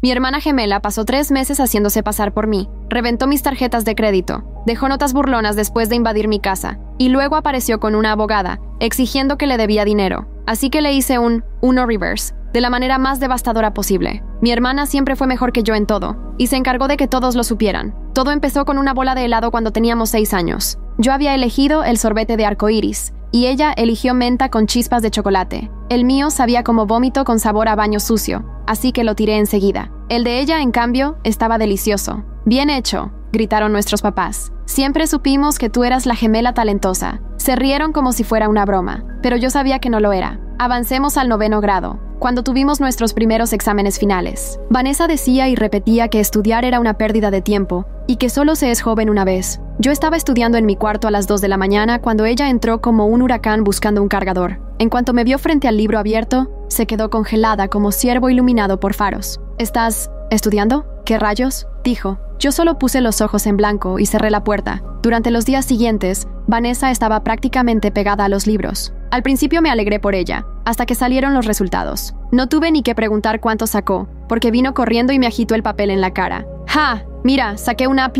Mi hermana gemela pasó 3 meses haciéndose pasar por mí, reventó mis tarjetas de crédito, dejó notas burlonas después de invadir mi casa, y luego apareció con una abogada, exigiendo que le debía dinero. Así que le hice un Uno reverse, de la manera más devastadora posible. Mi hermana siempre fue mejor que yo en todo, y se encargó de que todos lo supieran. Todo empezó con una bola de helado cuando teníamos 6 años. Yo había elegido el sorbete de arcoíris, y ella eligió menta con chispas de chocolate. El mío sabía como vómito con sabor a baño sucio, así que lo tiré enseguida. El de ella, en cambio, estaba delicioso. «Bien hecho», gritaron nuestros papás. «Siempre supimos que tú eras la gemela talentosa». Se rieron como si fuera una broma, pero yo sabía que no lo era. Avancemos al 9º grado, cuando tuvimos nuestros primeros exámenes finales. Vanessa decía y repetía que estudiar era una pérdida de tiempo y que solo se es joven una vez. Yo estaba estudiando en mi cuarto a las 2 de la mañana cuando ella entró como un huracán buscando un cargador. En cuanto me vio frente al libro abierto, se quedó congelada como ciervo iluminado por faros. «¿Estás estudiando? ¿Qué rayos?», dijo. Yo solo puse los ojos en blanco y cerré la puerta. Durante los días siguientes, Vanessa estaba prácticamente pegada a los libros. Al principio me alegré por ella, hasta que salieron los resultados. No tuve ni que preguntar cuánto sacó, porque vino corriendo y me agitó el papel en la cara. «¡Ja! Mira, saqué una A+.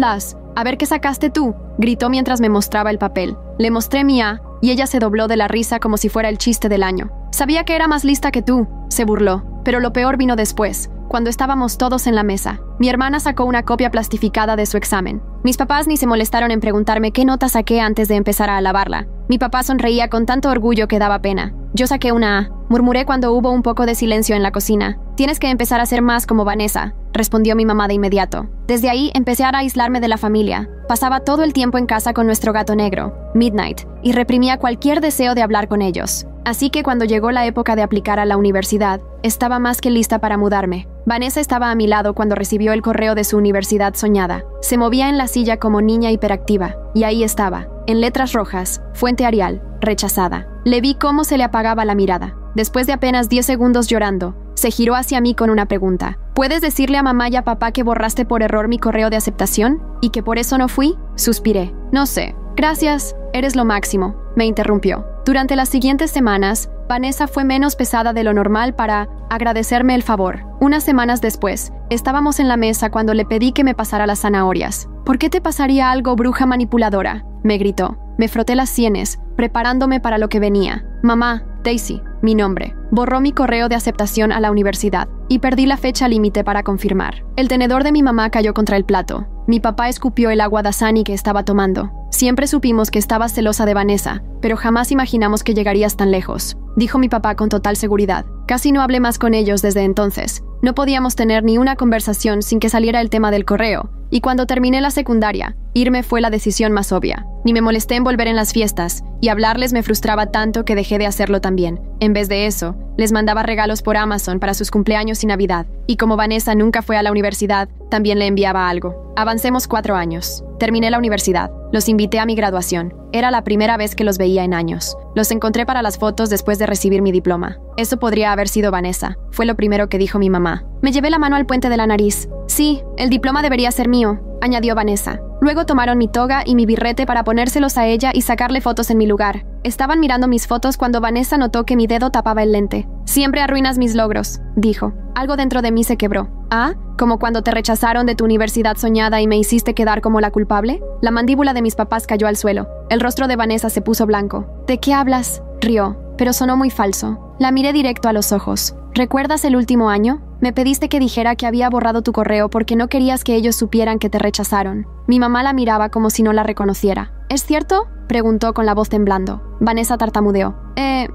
A ver qué sacaste tú», gritó mientras me mostraba el papel. Le mostré mi A, y ella se dobló de la risa como si fuera el chiste del año. «Sabía que era más lista que tú», se burló. Pero lo peor vino después, cuando estábamos todos en la mesa. Mi hermana sacó una copia plastificada de su examen. Mis papás ni se molestaron en preguntarme qué nota saqué antes de empezar a alabarla. Mi papá sonreía con tanto orgullo que daba pena. Yo saqué una A, murmuré cuando hubo un poco de silencio en la cocina. «Tienes que empezar a ser más como Vanessa», respondió mi mamá de inmediato. Desde ahí empecé a aislarme de la familia. Pasaba todo el tiempo en casa con nuestro gato negro, Midnight, y reprimía cualquier deseo de hablar con ellos. Así que cuando llegó la época de aplicar a la universidad, estaba más que lista para mudarme. Vanessa estaba a mi lado cuando recibió el correo de su universidad soñada. Se movía en la silla como niña hiperactiva, y ahí estaba, en letras rojas, Fuente Arial, rechazada. Le vi cómo se le apagaba la mirada. Después de apenas 10 segundos llorando, se giró hacia mí con una pregunta. «¿Puedes decirle a mamá y a papá que borraste por error mi correo de aceptación? ¿Y que por eso no fui?», suspiré. «No sé. Gracias, eres lo máximo», me interrumpió. Durante las siguientes semanas, Vanessa fue menos pesada de lo normal para agradecerme el favor. Unas semanas después, estábamos en la mesa cuando le pedí que me pasara las zanahorias. «¿Por qué te pasaría algo, bruja manipuladora?», me gritó. Me froté las sienes, preparándome para lo que venía. «Mamá, Daisy, mi nombre». Borró mi correo de aceptación a la universidad y perdí la fecha límite para confirmar. El tenedor de mi mamá cayó contra el plato. Mi papá escupió el agua Dasani que estaba tomando. «Siempre supimos que estabas celosa de Vanessa, pero jamás imaginamos que llegarías tan lejos», dijo mi papá con total seguridad. Casi no hablé más con ellos desde entonces. No podíamos tener ni una conversación sin que saliera el tema del correo, y cuando terminé la secundaria, irme fue la decisión más obvia. Ni me molesté en volver en las fiestas, y hablarles me frustraba tanto que dejé de hacerlo también. En vez de eso, les mandaba regalos por Amazon para sus cumpleaños y Navidad, y como Vanessa nunca fue a la universidad, también le enviaba algo. Avancemos 4 años. Terminé la universidad. Los invité a mi graduación. Era la primera vez que los veía en años. Los encontré para las fotos después de recibir mi diploma. Eso podría haber sido Vanessa. Fue lo primero que dijo mi mamá. Me llevé la mano al puente de la nariz. «Sí, el diploma debería ser mío», añadió Vanessa. Luego tomaron mi toga y mi birrete para ponérselos a ella y sacarle fotos en mi lugar. Estaban mirando mis fotos cuando Vanessa notó que mi dedo tapaba el lente. «Siempre arruinas mis logros», dijo. Algo dentro de mí se quebró. «¿Ah? ¿Como cuando te rechazaron de tu universidad soñada y me hiciste quedar como la culpable?» La mandíbula de mis papás cayó al suelo. El rostro de Vanessa se puso blanco. «¿De qué hablas?», rió, pero sonó muy falso. La miré directo a los ojos. «¿Recuerdas el último año? Me pediste que dijera que había borrado tu correo porque no querías que ellos supieran que te rechazaron». Mi mamá la miraba como si no la reconociera. «¿Es cierto?», preguntó con la voz temblando. Vanessa tartamudeó.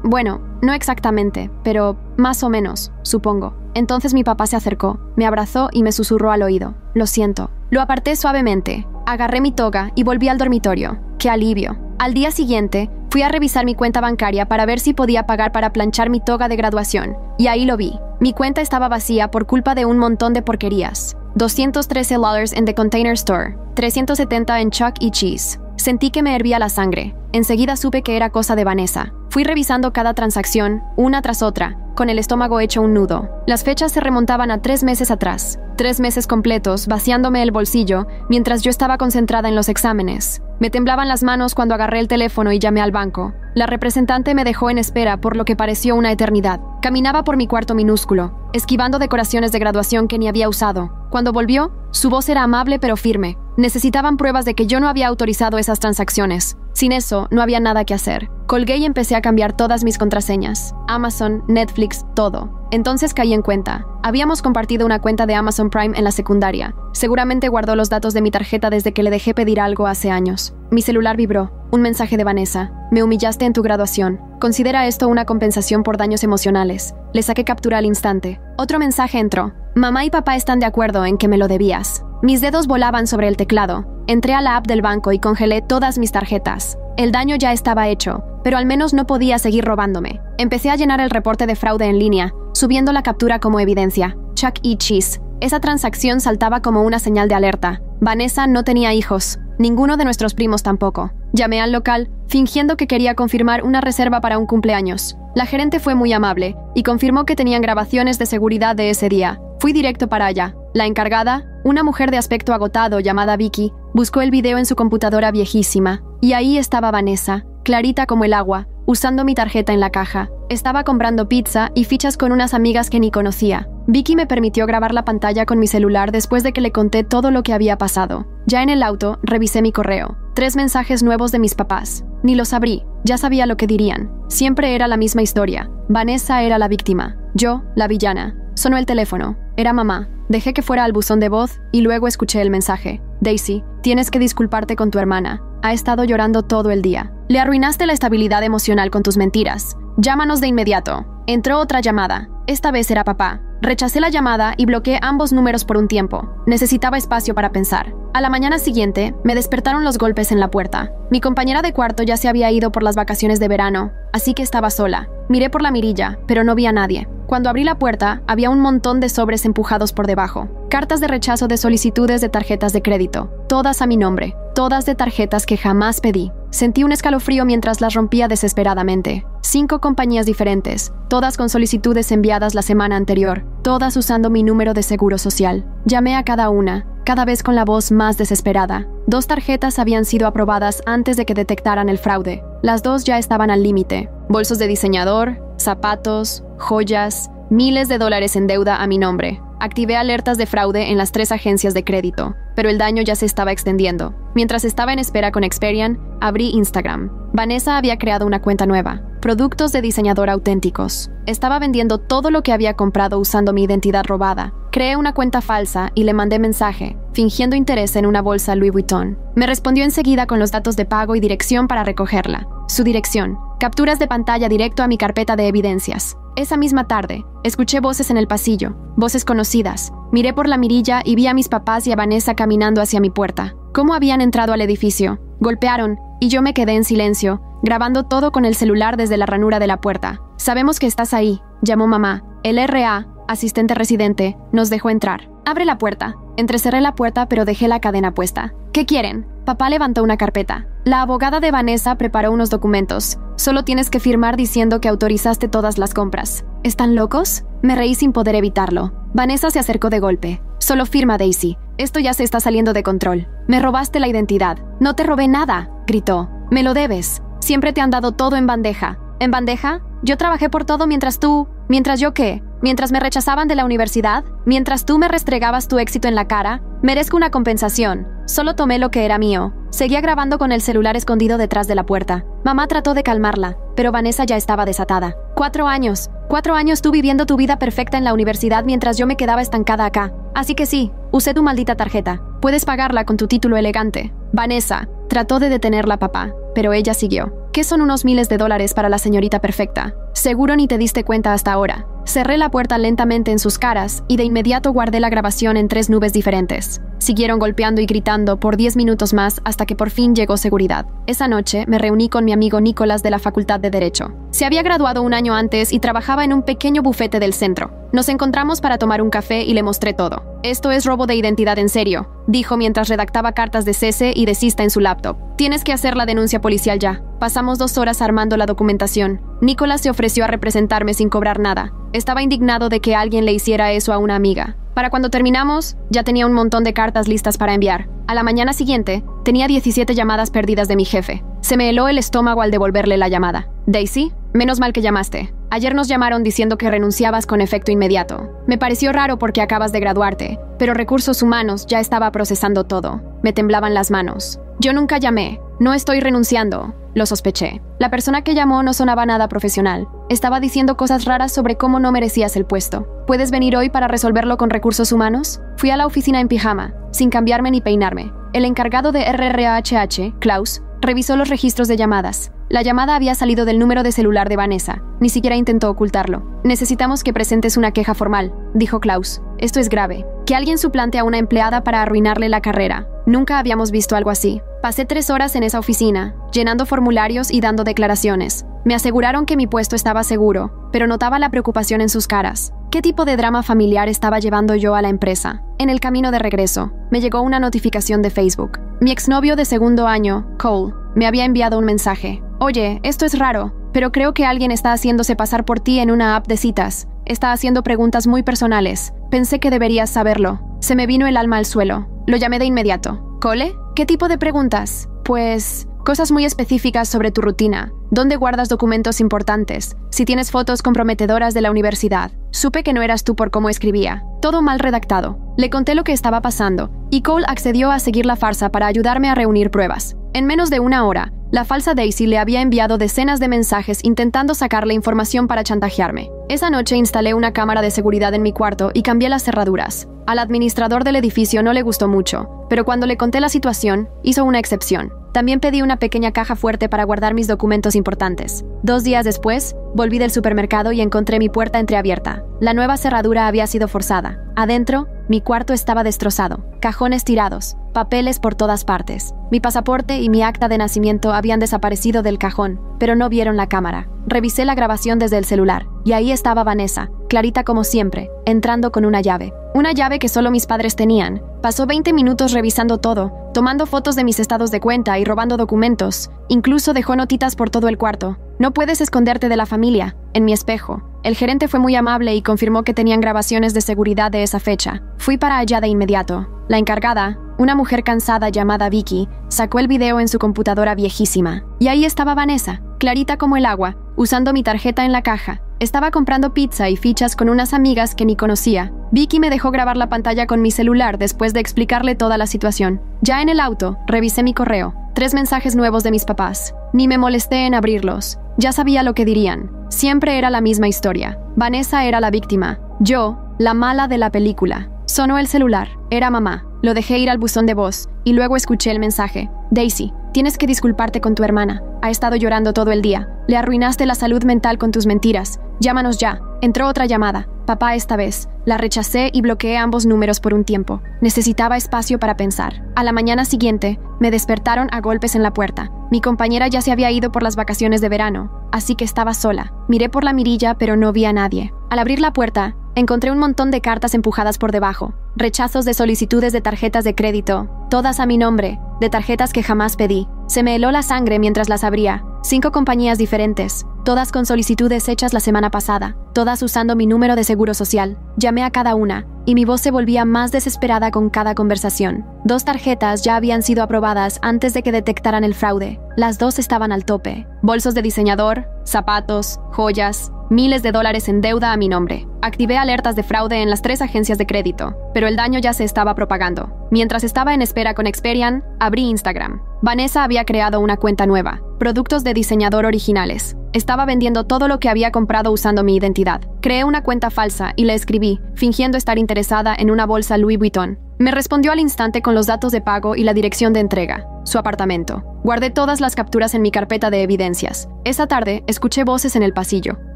Bueno, no exactamente, pero más o menos, supongo». Entonces mi papá se acercó, me abrazó y me susurró al oído. «Lo siento». Lo aparté suavemente. Agarré mi toga y volví al dormitorio. ¡Qué alivio! Al día siguiente, fui a revisar mi cuenta bancaria para ver si podía pagar para planchar mi toga de graduación. Y ahí lo vi. Mi cuenta estaba vacía por culpa de un montón de porquerías. $213 en The Container Store, 370 en Chuck E. Cheese. Sentí que me hervía la sangre. Enseguida supe que era cosa de Vanessa. Fui revisando cada transacción, una tras otra, con el estómago hecho un nudo. Las fechas se remontaban a 3 meses atrás. 3 meses completos, vaciándome el bolsillo, mientras yo estaba concentrada en los exámenes. Me temblaban las manos cuando agarré el teléfono y llamé al banco. La representante me dejó en espera por lo que pareció una eternidad. Caminaba por mi cuarto minúsculo, esquivando decoraciones de graduación que ni había usado. Cuando volvió, su voz era amable pero firme. Necesitaban pruebas de que yo no había autorizado esas transacciones. Sin eso, no había nada que hacer. Colgué y empecé a cambiar todas mis contraseñas. Amazon, Netflix, todo. Entonces caí en cuenta. Habíamos compartido una cuenta de Amazon Prime en la secundaria. Seguramente guardó los datos de mi tarjeta desde que le dejé pedir algo hace años. Mi celular vibró. Un mensaje de Vanessa. Me humillaste en tu graduación. Considera esto una compensación por daños emocionales. Le saqué captura al instante. Otro mensaje entró. Mamá y papá están de acuerdo en que me lo debías. Mis dedos volaban sobre el teclado. Entré a la app del banco y congelé todas mis tarjetas. El daño ya estaba hecho, pero al menos no podía seguir robándome. Empecé a llenar el reporte de fraude en línea, subiendo la captura como evidencia. Chuck E. Cheese. Esa transacción saltaba como una señal de alerta. Vanessa no tenía hijos. Ninguno de nuestros primos tampoco. Llamé al local, fingiendo que quería confirmar una reserva para un cumpleaños. La gerente fue muy amable y confirmó que tenían grabaciones de seguridad de ese día. Fui directo para allá. La encargada, una mujer de aspecto agotado llamada Vicky, buscó el video en su computadora viejísima. Y ahí estaba Vanessa, clarita como el agua, usando mi tarjeta en la caja. Estaba comprando pizza y fichas con unas amigas que ni conocía. Vicky me permitió grabar la pantalla con mi celular después de que le conté todo lo que había pasado. Ya en el auto, revisé mi correo. 3 mensajes nuevos de mis papás. Ni los abrí, ya sabía lo que dirían. Siempre era la misma historia. Vanessa era la víctima, yo, la villana. Sonó el teléfono. Era mamá. Dejé que fuera al buzón de voz y luego escuché el mensaje. Daisy, tienes que disculparte con tu hermana. Ha estado llorando todo el día. Le arruinaste la estabilidad emocional con tus mentiras. Llámanos de inmediato. Entró otra llamada. Esta vez era papá. Rechacé la llamada y bloqueé ambos números por un tiempo. Necesitaba espacio para pensar. A la mañana siguiente, me despertaron los golpes en la puerta. Mi compañera de cuarto ya se había ido por las vacaciones de verano, así que estaba sola. Miré por la mirilla, pero no vi a nadie. Cuando abrí la puerta, había un montón de sobres empujados por debajo. Cartas de rechazo de solicitudes de tarjetas de crédito. Todas a mi nombre. Todas de tarjetas que jamás pedí. Sentí un escalofrío mientras las rompía desesperadamente. 5 compañías diferentes, todas con solicitudes enviadas la semana anterior, todas usando mi número de seguro social. Llamé a cada una, cada vez con la voz más desesperada. 2 tarjetas habían sido aprobadas antes de que detectaran el fraude. Las 2 ya estaban al límite. Bolsos de diseñador, zapatos, joyas, miles de dólares en deuda a mi nombre. Activé alertas de fraude en las 3 agencias de crédito, pero el daño ya se estaba extendiendo. Mientras estaba en espera con Experian, abrí Instagram. Vanessa había creado una cuenta nueva. Productos de diseñador auténticos. Estaba vendiendo todo lo que había comprado usando mi identidad robada. Creé una cuenta falsa y le mandé mensaje, fingiendo interés en una bolsa Louis Vuitton. Me respondió enseguida con los datos de pago y dirección para recogerla. Su dirección. Capturas de pantalla directo a mi carpeta de evidencias. Esa misma tarde, escuché voces en el pasillo, voces conocidas. Miré por la mirilla y vi a mis papás y a Vanessa caminando hacia mi puerta. ¿Cómo habían entrado al edificio? Golpearon, y yo me quedé en silencio, grabando todo con el celular desde la ranura de la puerta. Sabemos que estás ahí, llamó mamá. El RA, asistente residente, nos dejó entrar. Abre la puerta. Entrecerré la puerta pero dejé la cadena puesta. ¿Qué quieren? Papá levantó una carpeta. La abogada de Vanessa preparó unos documentos. Solo tienes que firmar diciendo que autorizaste todas las compras. ¿Están locos? Me reí sin poder evitarlo. Vanessa se acercó de golpe. Solo firma, Daisy. Esto ya se está saliendo de control. Me robaste la identidad. No te robé nada, gritó. Me lo debes. Siempre te han dado todo en bandeja. ¿En bandeja? Yo trabajé por todo mientras tú... ¿Mientras yo qué? ¿Mientras me rechazaban de la universidad? ¿Mientras tú me restregabas tu éxito en la cara? Merezco una compensación. Solo tomé lo que era mío. Seguía grabando con el celular escondido detrás de la puerta. Mamá trató de calmarla, pero Vanessa ya estaba desatada. 4 años. 4 años tú viviendo tu vida perfecta en la universidad mientras yo me quedaba estancada acá. Así que sí, usé tu maldita tarjeta. Puedes pagarla con tu título elegante. Vanessa trató de detenerla papá, pero ella siguió. ¿Qué son unos miles de dólares para la señorita perfecta? Seguro ni te diste cuenta hasta ahora. Cerré la puerta lentamente en sus caras y de inmediato guardé la grabación en 3 nubes diferentes. Siguieron golpeando y gritando por 10 minutos más hasta que por fin llegó seguridad. Esa noche me reuní con mi amigo Nicolás de la Facultad de Derecho. Se había graduado un año antes y trabajaba en un pequeño bufete del centro. Nos encontramos para tomar un café y le mostré todo. Esto es robo de identidad en serio, dijo mientras redactaba cartas de cese y desista en su laptop. Tienes que hacer la denuncia policial ya. Pasamos 2 horas armando la documentación. Nicholas se ofreció a representarme sin cobrar nada. Estaba indignado de que alguien le hiciera eso a una amiga. Para cuando terminamos, ya tenía un montón de cartas listas para enviar. A la mañana siguiente, tenía 17 llamadas perdidas de mi jefe. Se me heló el estómago al devolverle la llamada. Daisy, menos mal que llamaste. Ayer nos llamaron diciendo que renunciabas con efecto inmediato. Me pareció raro porque acabas de graduarte, pero Recursos Humanos ya estaba procesando todo. Me temblaban las manos. Yo nunca llamé. No estoy renunciando. Lo sospeché. La persona que llamó no sonaba nada profesional. Estaba diciendo cosas raras sobre cómo no merecías el puesto. ¿Puedes venir hoy para resolverlo con Recursos Humanos? Fui a la oficina en pijama, sin cambiarme ni peinarme. El encargado de RRHH, Klaus, revisó los registros de llamadas. La llamada había salido del número de celular de Vanessa. Ni siquiera intentó ocultarlo. Necesitamos que presentes una queja formal, dijo Klaus. Esto es grave. Que alguien suplante a una empleada para arruinarle la carrera. Nunca habíamos visto algo así. Pasé 3 horas en esa oficina, llenando formularios y dando declaraciones. Me aseguraron que mi puesto estaba seguro, pero notaba la preocupación en sus caras. ¿Qué tipo de drama familiar estaba llevando yo a la empresa? En el camino de regreso, me llegó una notificación de Facebook. Mi exnovio de segundo año, Cole, me había enviado un mensaje. Oye, esto es raro, pero creo que alguien está haciéndose pasar por ti en una app de citas. Está haciendo preguntas muy personales. Pensé que deberías saberlo. Se me vino el alma al suelo. Lo llamé de inmediato. ¿Cole? ¿Qué tipo de preguntas? Pues... cosas muy específicas sobre tu rutina. ¿Dónde guardas documentos importantes? Si tienes fotos comprometedoras de la universidad. Supe que no eras tú por cómo escribía. Todo mal redactado. Le conté lo que estaba pasando, y Cole accedió a seguir la farsa para ayudarme a reunir pruebas. En menos de 1 hora, la falsa Daisy le había enviado decenas de mensajes intentando sacarle información para chantajearme. Esa noche instalé una cámara de seguridad en mi cuarto y cambié las cerraduras. Al administrador del edificio no le gustó mucho, pero cuando le conté la situación, hizo una excepción. También pedí una pequeña caja fuerte para guardar mis documentos importantes. 2 días después, volví del supermercado y encontré mi puerta entreabierta. La nueva cerradura había sido forzada. Adentro, mi cuarto estaba destrozado. Cajones tirados, papeles por todas partes. Mi pasaporte y mi acta de nacimiento habían desaparecido del cajón, pero no vieron la cámara. Revisé la grabación desde el celular, y ahí estaba Vanessa, clarita como siempre, entrando con una llave. Una llave que solo mis padres tenían. Pasó 20 minutos revisando todo, tomando fotos de mis estados de cuenta y robando documentos. Incluso dejó notitas por todo el cuarto. No puedes esconderte de la familia. En mi espejo. El gerente fue muy amable y confirmó que tenían grabaciones de seguridad de esa fecha. Fui para allá de inmediato. La encargada, una mujer cansada llamada Vicky, sacó el video en su computadora viejísima. Y ahí estaba Vanessa, clarita como el agua, usando mi tarjeta en la caja. Estaba comprando pizza y fichas con unas amigas que ni conocía. Vicky me dejó grabar la pantalla con mi celular después de explicarle toda la situación. Ya en el auto, revisé mi correo. 3 mensajes nuevos de mis papás. Ni me molesté en abrirlos. Ya sabía lo que dirían. Siempre era la misma historia. Vanessa era la víctima. Yo, la mala de la película. Sonó el celular. Era mamá. Lo dejé ir al buzón de voz y luego escuché el mensaje. Daisy, tienes que disculparte con tu hermana. Ha estado llorando todo el día. Le arruinaste la salud mental con tus mentiras. Llámanos ya. Entró otra llamada. Papá esta vez. La rechacé y bloqueé ambos números por un tiempo. Necesitaba espacio para pensar. A la mañana siguiente, me despertaron a golpes en la puerta. Mi compañera ya se había ido por las vacaciones de verano, así que estaba sola. Miré por la mirilla, pero no vi a nadie. Al abrir la puerta, encontré un montón de cartas empujadas por debajo. Rechazos de solicitudes de tarjetas de crédito, todas a mi nombre, de tarjetas que jamás pedí. Se me heló la sangre mientras las abría. 5 compañías diferentes, todas con solicitudes hechas la semana pasada, todas usando mi número de seguro social. Llamé a cada una, y mi voz se volvía más desesperada con cada conversación. 2 tarjetas ya habían sido aprobadas antes de que detectaran el fraude. Las 2 estaban al tope. Bolsos de diseñador, zapatos, joyas, miles de dólares en deuda a mi nombre. Activé alertas de fraude en las 3 agencias de crédito, pero el daño ya se estaba propagando. Mientras estaba en espera con Experian, abrí Instagram. Vanessa había creado una cuenta nueva, productos de diseñador originales. Estaba vendiendo todo lo que había comprado usando mi identidad. Creé una cuenta falsa y le escribí, fingiendo estar interesada en una bolsa Louis Vuitton. Me respondió al instante con los datos de pago y la dirección de entrega, su apartamento. Guardé todas las capturas en mi carpeta de evidencias. Esa tarde, escuché voces en el pasillo,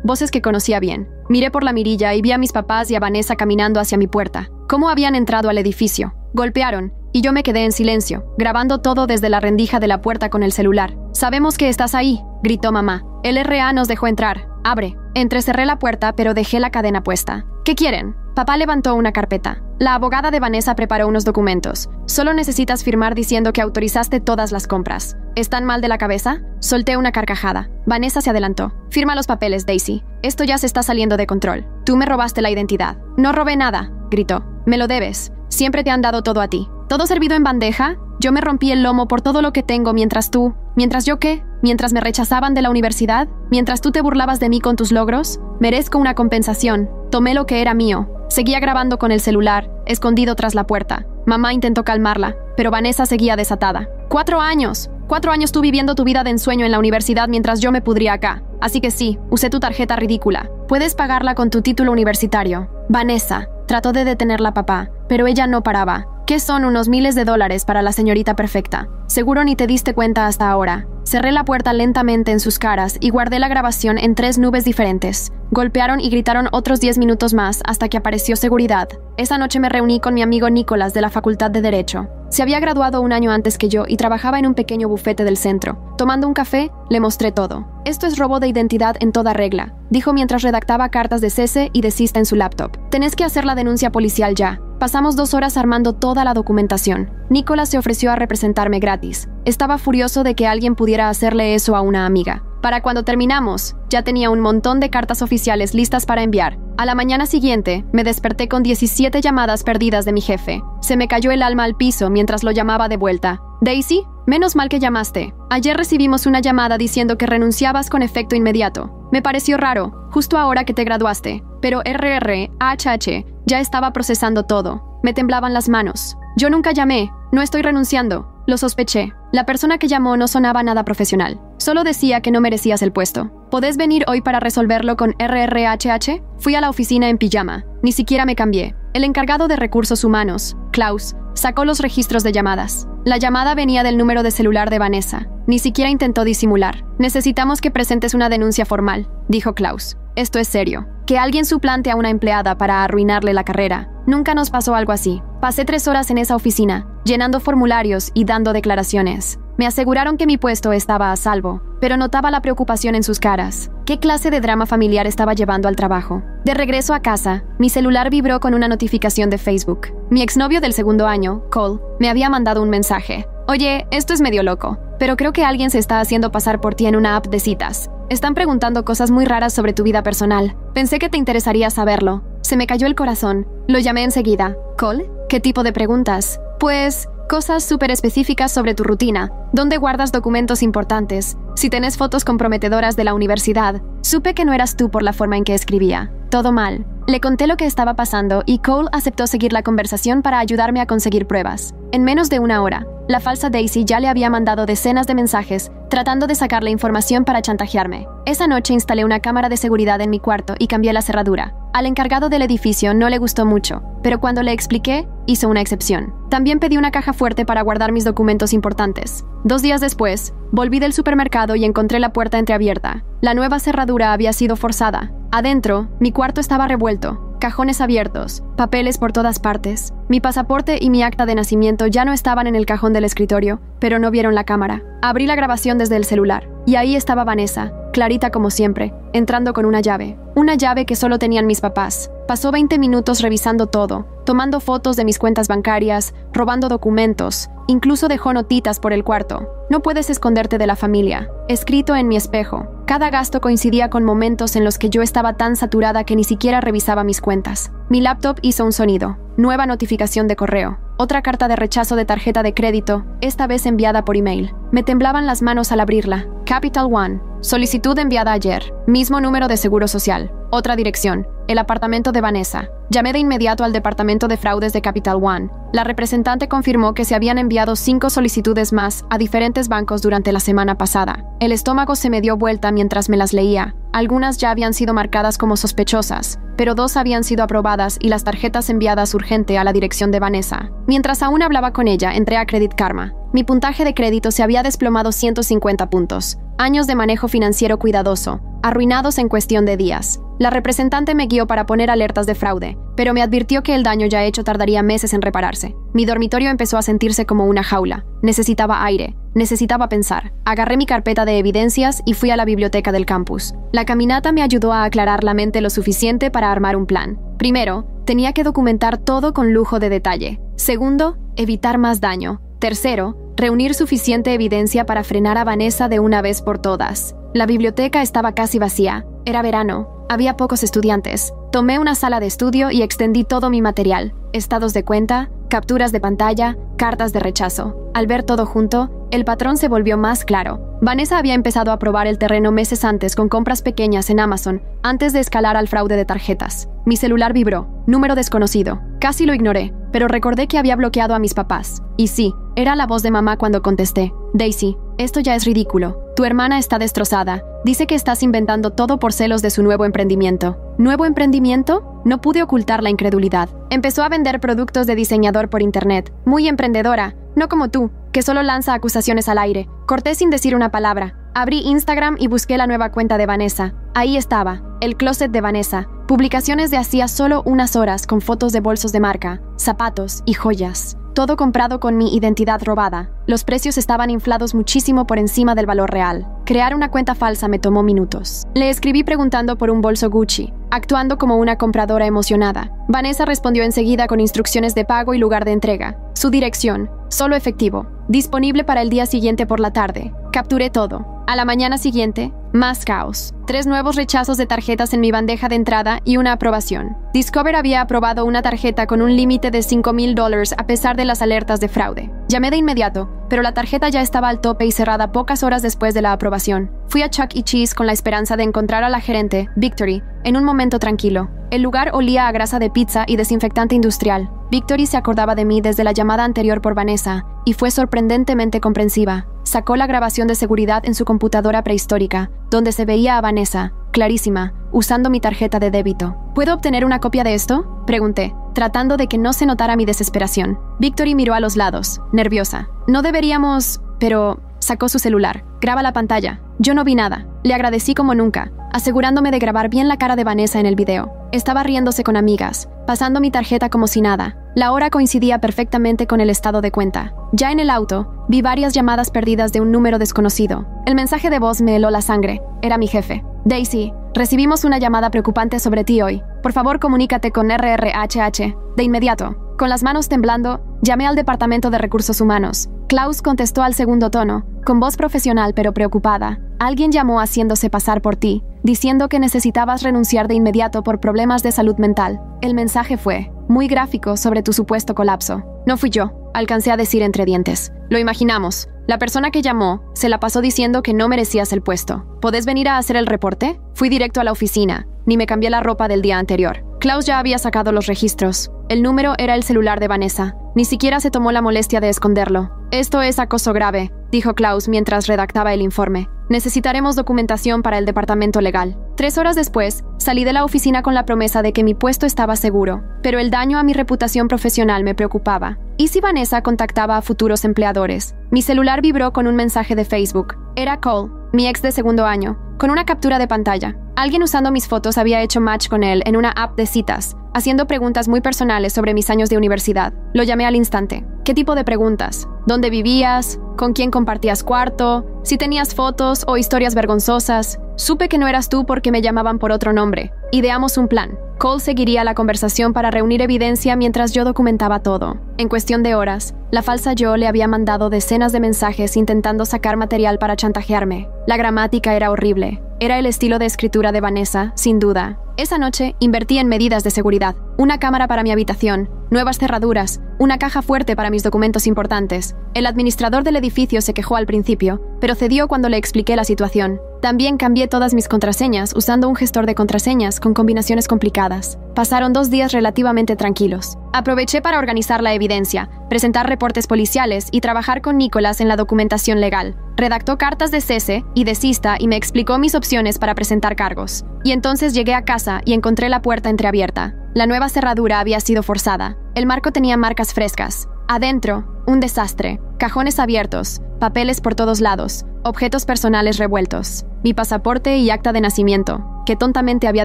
voces que conocía bien. Miré por la mirilla y vi a mis papás y a Vanessa caminando hacia mi puerta. ¿Cómo habían entrado al edificio? Golpearon, y yo me quedé en silencio, grabando todo desde la rendija de la puerta con el celular. «Sabemos que estás ahí», gritó mamá. «El RA nos dejó entrar. Abre». Entrecerré la puerta, pero dejé la cadena puesta. «¿Qué quieren?» Papá levantó una carpeta. La abogada de Vanessa preparó unos documentos. Solo necesitas firmar diciendo que autorizaste todas las compras. ¿Están mal de la cabeza? Solté una carcajada. Vanessa se adelantó. Firma los papeles, Daisy. Esto ya se está saliendo de control. Tú me robaste la identidad. No robé nada, gritó. Me lo debes. Siempre te han dado todo a ti. ¿Todo servido en bandeja? Yo me rompí el lomo por todo lo que tengo mientras tú... ¿Mientras yo qué? ¿Mientras me rechazaban de la universidad? ¿Mientras tú te burlabas de mí con tus logros? Merezco una compensación. Tomé lo que era mío. Seguía grabando con el celular, escondido tras la puerta. Mamá intentó calmarla, pero Vanessa seguía desatada. 4 años. 4 años tú viviendo tu vida de ensueño en la universidad mientras yo me pudría acá. Así que sí, usé tu tarjeta ridícula. Puedes pagarla con tu título universitario. Vanessa, trató de detenerla papá, pero ella no paraba. ¿Qué son unos miles de dólares para la señorita perfecta? Seguro ni te diste cuenta hasta ahora. Cerré la puerta lentamente en sus caras y guardé la grabación en 3 nubes diferentes. Golpearon y gritaron otros 10 minutos más hasta que apareció seguridad. Esa noche me reuní con mi amigo Nicolás de la Facultad de Derecho. Se había graduado un año antes que yo y trabajaba en un pequeño bufete del centro. Tomando un café, le mostré todo. Esto es robo de identidad en toda regla, dijo mientras redactaba cartas de cese y desista en su laptop. Tenés que hacer la denuncia policial ya. Pasamos 2 horas armando toda la documentación. Nicolás se ofreció a representarme gratis. Estaba furioso de que alguien pudiera hacerle eso a una amiga. Para cuando terminamos, ya tenía un montón de cartas oficiales listas para enviar. A la mañana siguiente, me desperté con 17 llamadas perdidas de mi jefe. Se me cayó el alma al piso mientras lo llamaba de vuelta. «Daisy, menos mal que llamaste. Ayer recibimos una llamada diciendo que renunciabas con efecto inmediato. Me pareció raro, justo ahora que te graduaste. Pero RRHH ya estaba procesando todo. Me temblaban las manos. Yo nunca llamé. No estoy renunciando. Lo sospeché. La persona que llamó no sonaba nada profesional. Solo decía que no merecías el puesto. ¿Podés venir hoy para resolverlo con RRHH? Fui a la oficina en pijama. Ni siquiera me cambié. El encargado de recursos humanos, Klaus, sacó los registros de llamadas. La llamada venía del número de celular de Vanessa. Ni siquiera intentó disimular. Necesitamos que presentes una denuncia formal, dijo Klaus. Esto es serio. Que alguien suplante a una empleada para arruinarle la carrera. Nunca nos pasó algo así. Pasé 3 horas en esa oficina, llenando formularios y dando declaraciones. Me aseguraron que mi puesto estaba a salvo, pero notaba la preocupación en sus caras. ¿Qué clase de drama familiar estaba llevando al trabajo? De regreso a casa, mi celular vibró con una notificación de Facebook. Mi exnovio del 2º año, Cole, me había mandado un mensaje. Oye, esto es medio loco, pero creo que alguien se está haciendo pasar por ti en una app de citas. Están preguntando cosas muy raras sobre tu vida personal. Pensé que te interesaría saberlo. Se me cayó el corazón. Lo llamé enseguida. ¿Cole? ¿Qué tipo de preguntas? Pues... cosas súper específicas sobre tu rutina, dónde guardas documentos importantes, si tenés fotos comprometedoras de la universidad. Supe que no eras tú por la forma en que escribía. Todo mal. Le conté lo que estaba pasando y Cole aceptó seguir la conversación para ayudarme a conseguir pruebas. En menos de 1 hora, la falsa Daisy ya le había mandado decenas de mensajes tratando de sacarle información para chantajearme. Esa noche instalé una cámara de seguridad en mi cuarto y cambié la cerradura. Al encargado del edificio no le gustó mucho, pero cuando le expliqué, hizo una excepción. También pedí una caja fuerte para guardar mis documentos importantes. 2 días después, volví del supermercado y encontré la puerta entreabierta. La nueva cerradura había sido forzada. Adentro, mi cuarto estaba revuelto. Cajones abiertos, papeles por todas partes. Mi pasaporte y mi acta de nacimiento ya no estaban en el cajón del escritorio, pero no vieron la cámara. Abrí la grabación desde el celular, y ahí estaba Vanessa, clarita como siempre, entrando con una llave. Una llave que solo tenían mis papás. Pasó 20 minutos revisando todo, tomando fotos de mis cuentas bancarias, robando documentos. Incluso dejó notitas por el cuarto. No puedes esconderte de la familia. Escrito en mi espejo. Cada gasto coincidía con momentos en los que yo estaba tan saturada que ni siquiera revisaba mis cuentas. Mi laptop hizo un sonido. Nueva notificación de correo. Otra carta de rechazo de tarjeta de crédito, esta vez enviada por email. Me temblaban las manos al abrirla. Capital One. Solicitud enviada ayer. Mismo número de seguro social. Otra dirección. El apartamento de Vanessa. Llamé de inmediato al departamento de fraudes de Capital One. La representante confirmó que se habían enviado 5 solicitudes más a diferentes bancos durante la semana pasada. El estómago se me dio vuelta mientras me las leía. Algunas ya habían sido marcadas como sospechosas, pero 2 habían sido aprobadas y las tarjetas enviadas urgente a la dirección de Vanessa. Mientras aún hablaba con ella, entré a Credit Karma. Mi puntaje de crédito se había desplomado 150 puntos. Años de manejo financiero cuidadoso, arruinados en cuestión de días. La representante me guió para poner alertas de fraude, pero me advirtió que el daño ya hecho tardaría meses en repararse. Mi dormitorio empezó a sentirse como una jaula. Necesitaba aire. Necesitaba pensar. Agarré mi carpeta de evidencias y fui a la biblioteca del campus. La caminata me ayudó a aclarar la mente lo suficiente para armar un plan. Primero, tenía que documentar todo con lujo de detalle. Segundo, evitar más daño. Tercero, reunir suficiente evidencia para frenar a Vanessa de una vez por todas. La biblioteca estaba casi vacía. Era verano. Había pocos estudiantes. Tomé una sala de estudio y extendí todo mi material. Estados de cuenta, capturas de pantalla, cartas de rechazo. Al ver todo junto, el patrón se volvió más claro. Vanessa había empezado a probar el terreno meses antes con compras pequeñas en Amazon, antes de escalar al fraude de tarjetas. Mi celular vibró. Número desconocido. Casi lo ignoré, pero recordé que había bloqueado a mis papás. Y sí, era la voz de mamá cuando contesté. Daisy, esto ya es ridículo. Tu hermana está destrozada. Dice que estás inventando todo por celos de su nuevo emprendimiento. ¿Nuevo emprendimiento? No pude ocultar la incredulidad. Empezó a vender productos de diseñador por internet. Muy emprendedora. No como tú, que solo lanza acusaciones al aire. Corté sin decir una palabra. Abrí Instagram y busqué la nueva cuenta de Vanessa. Ahí estaba, el closet de Vanessa. Publicaciones de hacía solo unas horas con fotos de bolsos de marca, zapatos y joyas. Todo comprado con mi identidad robada. Los precios estaban inflados muchísimo por encima del valor real. Crear una cuenta falsa me tomó minutos. Le escribí preguntando por un bolso Gucci, actuando como una compradora emocionada. Vanessa respondió enseguida con instrucciones de pago y lugar de entrega. Su dirección, solo efectivo, disponible para el día siguiente por la tarde. Capturé todo. A la mañana siguiente, más caos. 3 nuevos rechazos de tarjetas en mi bandeja de entrada y una aprobación. Discover había aprobado una tarjeta con un límite de $5,000 a pesar de las alertas de fraude. Llamé de inmediato, pero la tarjeta ya estaba al tope y cerrada pocas horas después de la aprobación. Fui a Chuck E. Cheese con la esperanza de encontrar a la gerente, Victory, en un momento tranquilo. El lugar olía a grasa de pizza y desinfectante industrial. Victory se acordaba de mí desde la llamada anterior por Vanessa y fue sorprendentemente comprensiva. Sacó la grabación de seguridad en su computadora prehistórica, donde se veía a Vanessa, clarísima, usando mi tarjeta de débito. ¿Puedo obtener una copia de esto?, pregunté, tratando de que no se notara mi desesperación. Victory miró a los lados, nerviosa. No deberíamos... pero... Sacó su celular. Graba la pantalla. Yo no vi nada. Le agradecí como nunca, asegurándome de grabar bien la cara de Vanessa en el video. Estaba riéndose con amigas, pasando mi tarjeta como si nada. La hora coincidía perfectamente con el estado de cuenta. Ya en el auto, vi varias llamadas perdidas de un número desconocido. El mensaje de voz me heló la sangre. Era mi jefe. Daisy, recibimos una llamada preocupante sobre ti hoy. Por favor, comunícate con RRHH. De inmediato. Con las manos temblando, llamé al Departamento de Recursos Humanos. Klaus contestó al segundo tono, con voz profesional pero preocupada. Alguien llamó haciéndose pasar por ti, diciendo que necesitabas renunciar de inmediato por problemas de salud mental. El mensaje fue muy gráfico sobre tu supuesto colapso. No fui yo, alcancé a decir entre dientes. Lo imaginamos. La persona que llamó se la pasó diciendo que no merecías el puesto. ¿Podés venir a hacer el reporte? Fui directo a la oficina, ni me cambié la ropa del día anterior. Klaus ya había sacado los registros. El número era el celular de Vanessa. Ni siquiera se tomó la molestia de esconderlo. Esto es acoso grave, dijo Klaus mientras redactaba el informe. Necesitaremos documentación para el departamento legal. 3 horas después, salí de la oficina con la promesa de que mi puesto estaba seguro, pero el daño a mi reputación profesional me preocupaba. ¿Y si Vanessa contactaba a futuros empleadores? Mi celular vibró con un mensaje de Facebook. Era Cole, mi ex de segundo año, con una captura de pantalla. Alguien usando mis fotos había hecho match con él en una app de citas, haciendo preguntas muy personales sobre mis años de universidad. Lo llamé al instante. ¿Qué tipo de preguntas? ¿Dónde vivías? ¿Con quién compartías cuarto? ¿Si tenías fotos o historias vergonzosas? Supe que no eras tú porque me llamaban por otro nombre. Ideamos un plan. Cole seguiría la conversación para reunir evidencia mientras yo documentaba todo. En cuestión de horas, la falsa yo le había mandado decenas de mensajes intentando sacar material para chantajearme. La gramática era horrible. Era el estilo de escritura de Vanessa, sin duda. Esa noche invertí en medidas de seguridad. Una cámara para mi habitación, nuevas cerraduras, una caja fuerte para mis documentos importantes. El administrador del edificio se quejó al principio, pero cedió cuando le expliqué la situación. También cambié todas mis contraseñas usando un gestor de contraseñas con combinaciones complicadas. Pasaron 2 días relativamente tranquilos. Aproveché para organizar la evidencia, presentar reportes policiales y trabajar con Nicholas en la documentación legal. Redactó cartas de cese y desista y me explicó mis opciones para presentar cargos. Y entonces llegué a casa y encontré la puerta entreabierta. La nueva cerradura había sido forzada. El marco tenía marcas frescas. Adentro, Un desastre. Cajones abiertos, papeles por todos lados, objetos personales revueltos. Mi pasaporte y acta de nacimiento, que tontamente había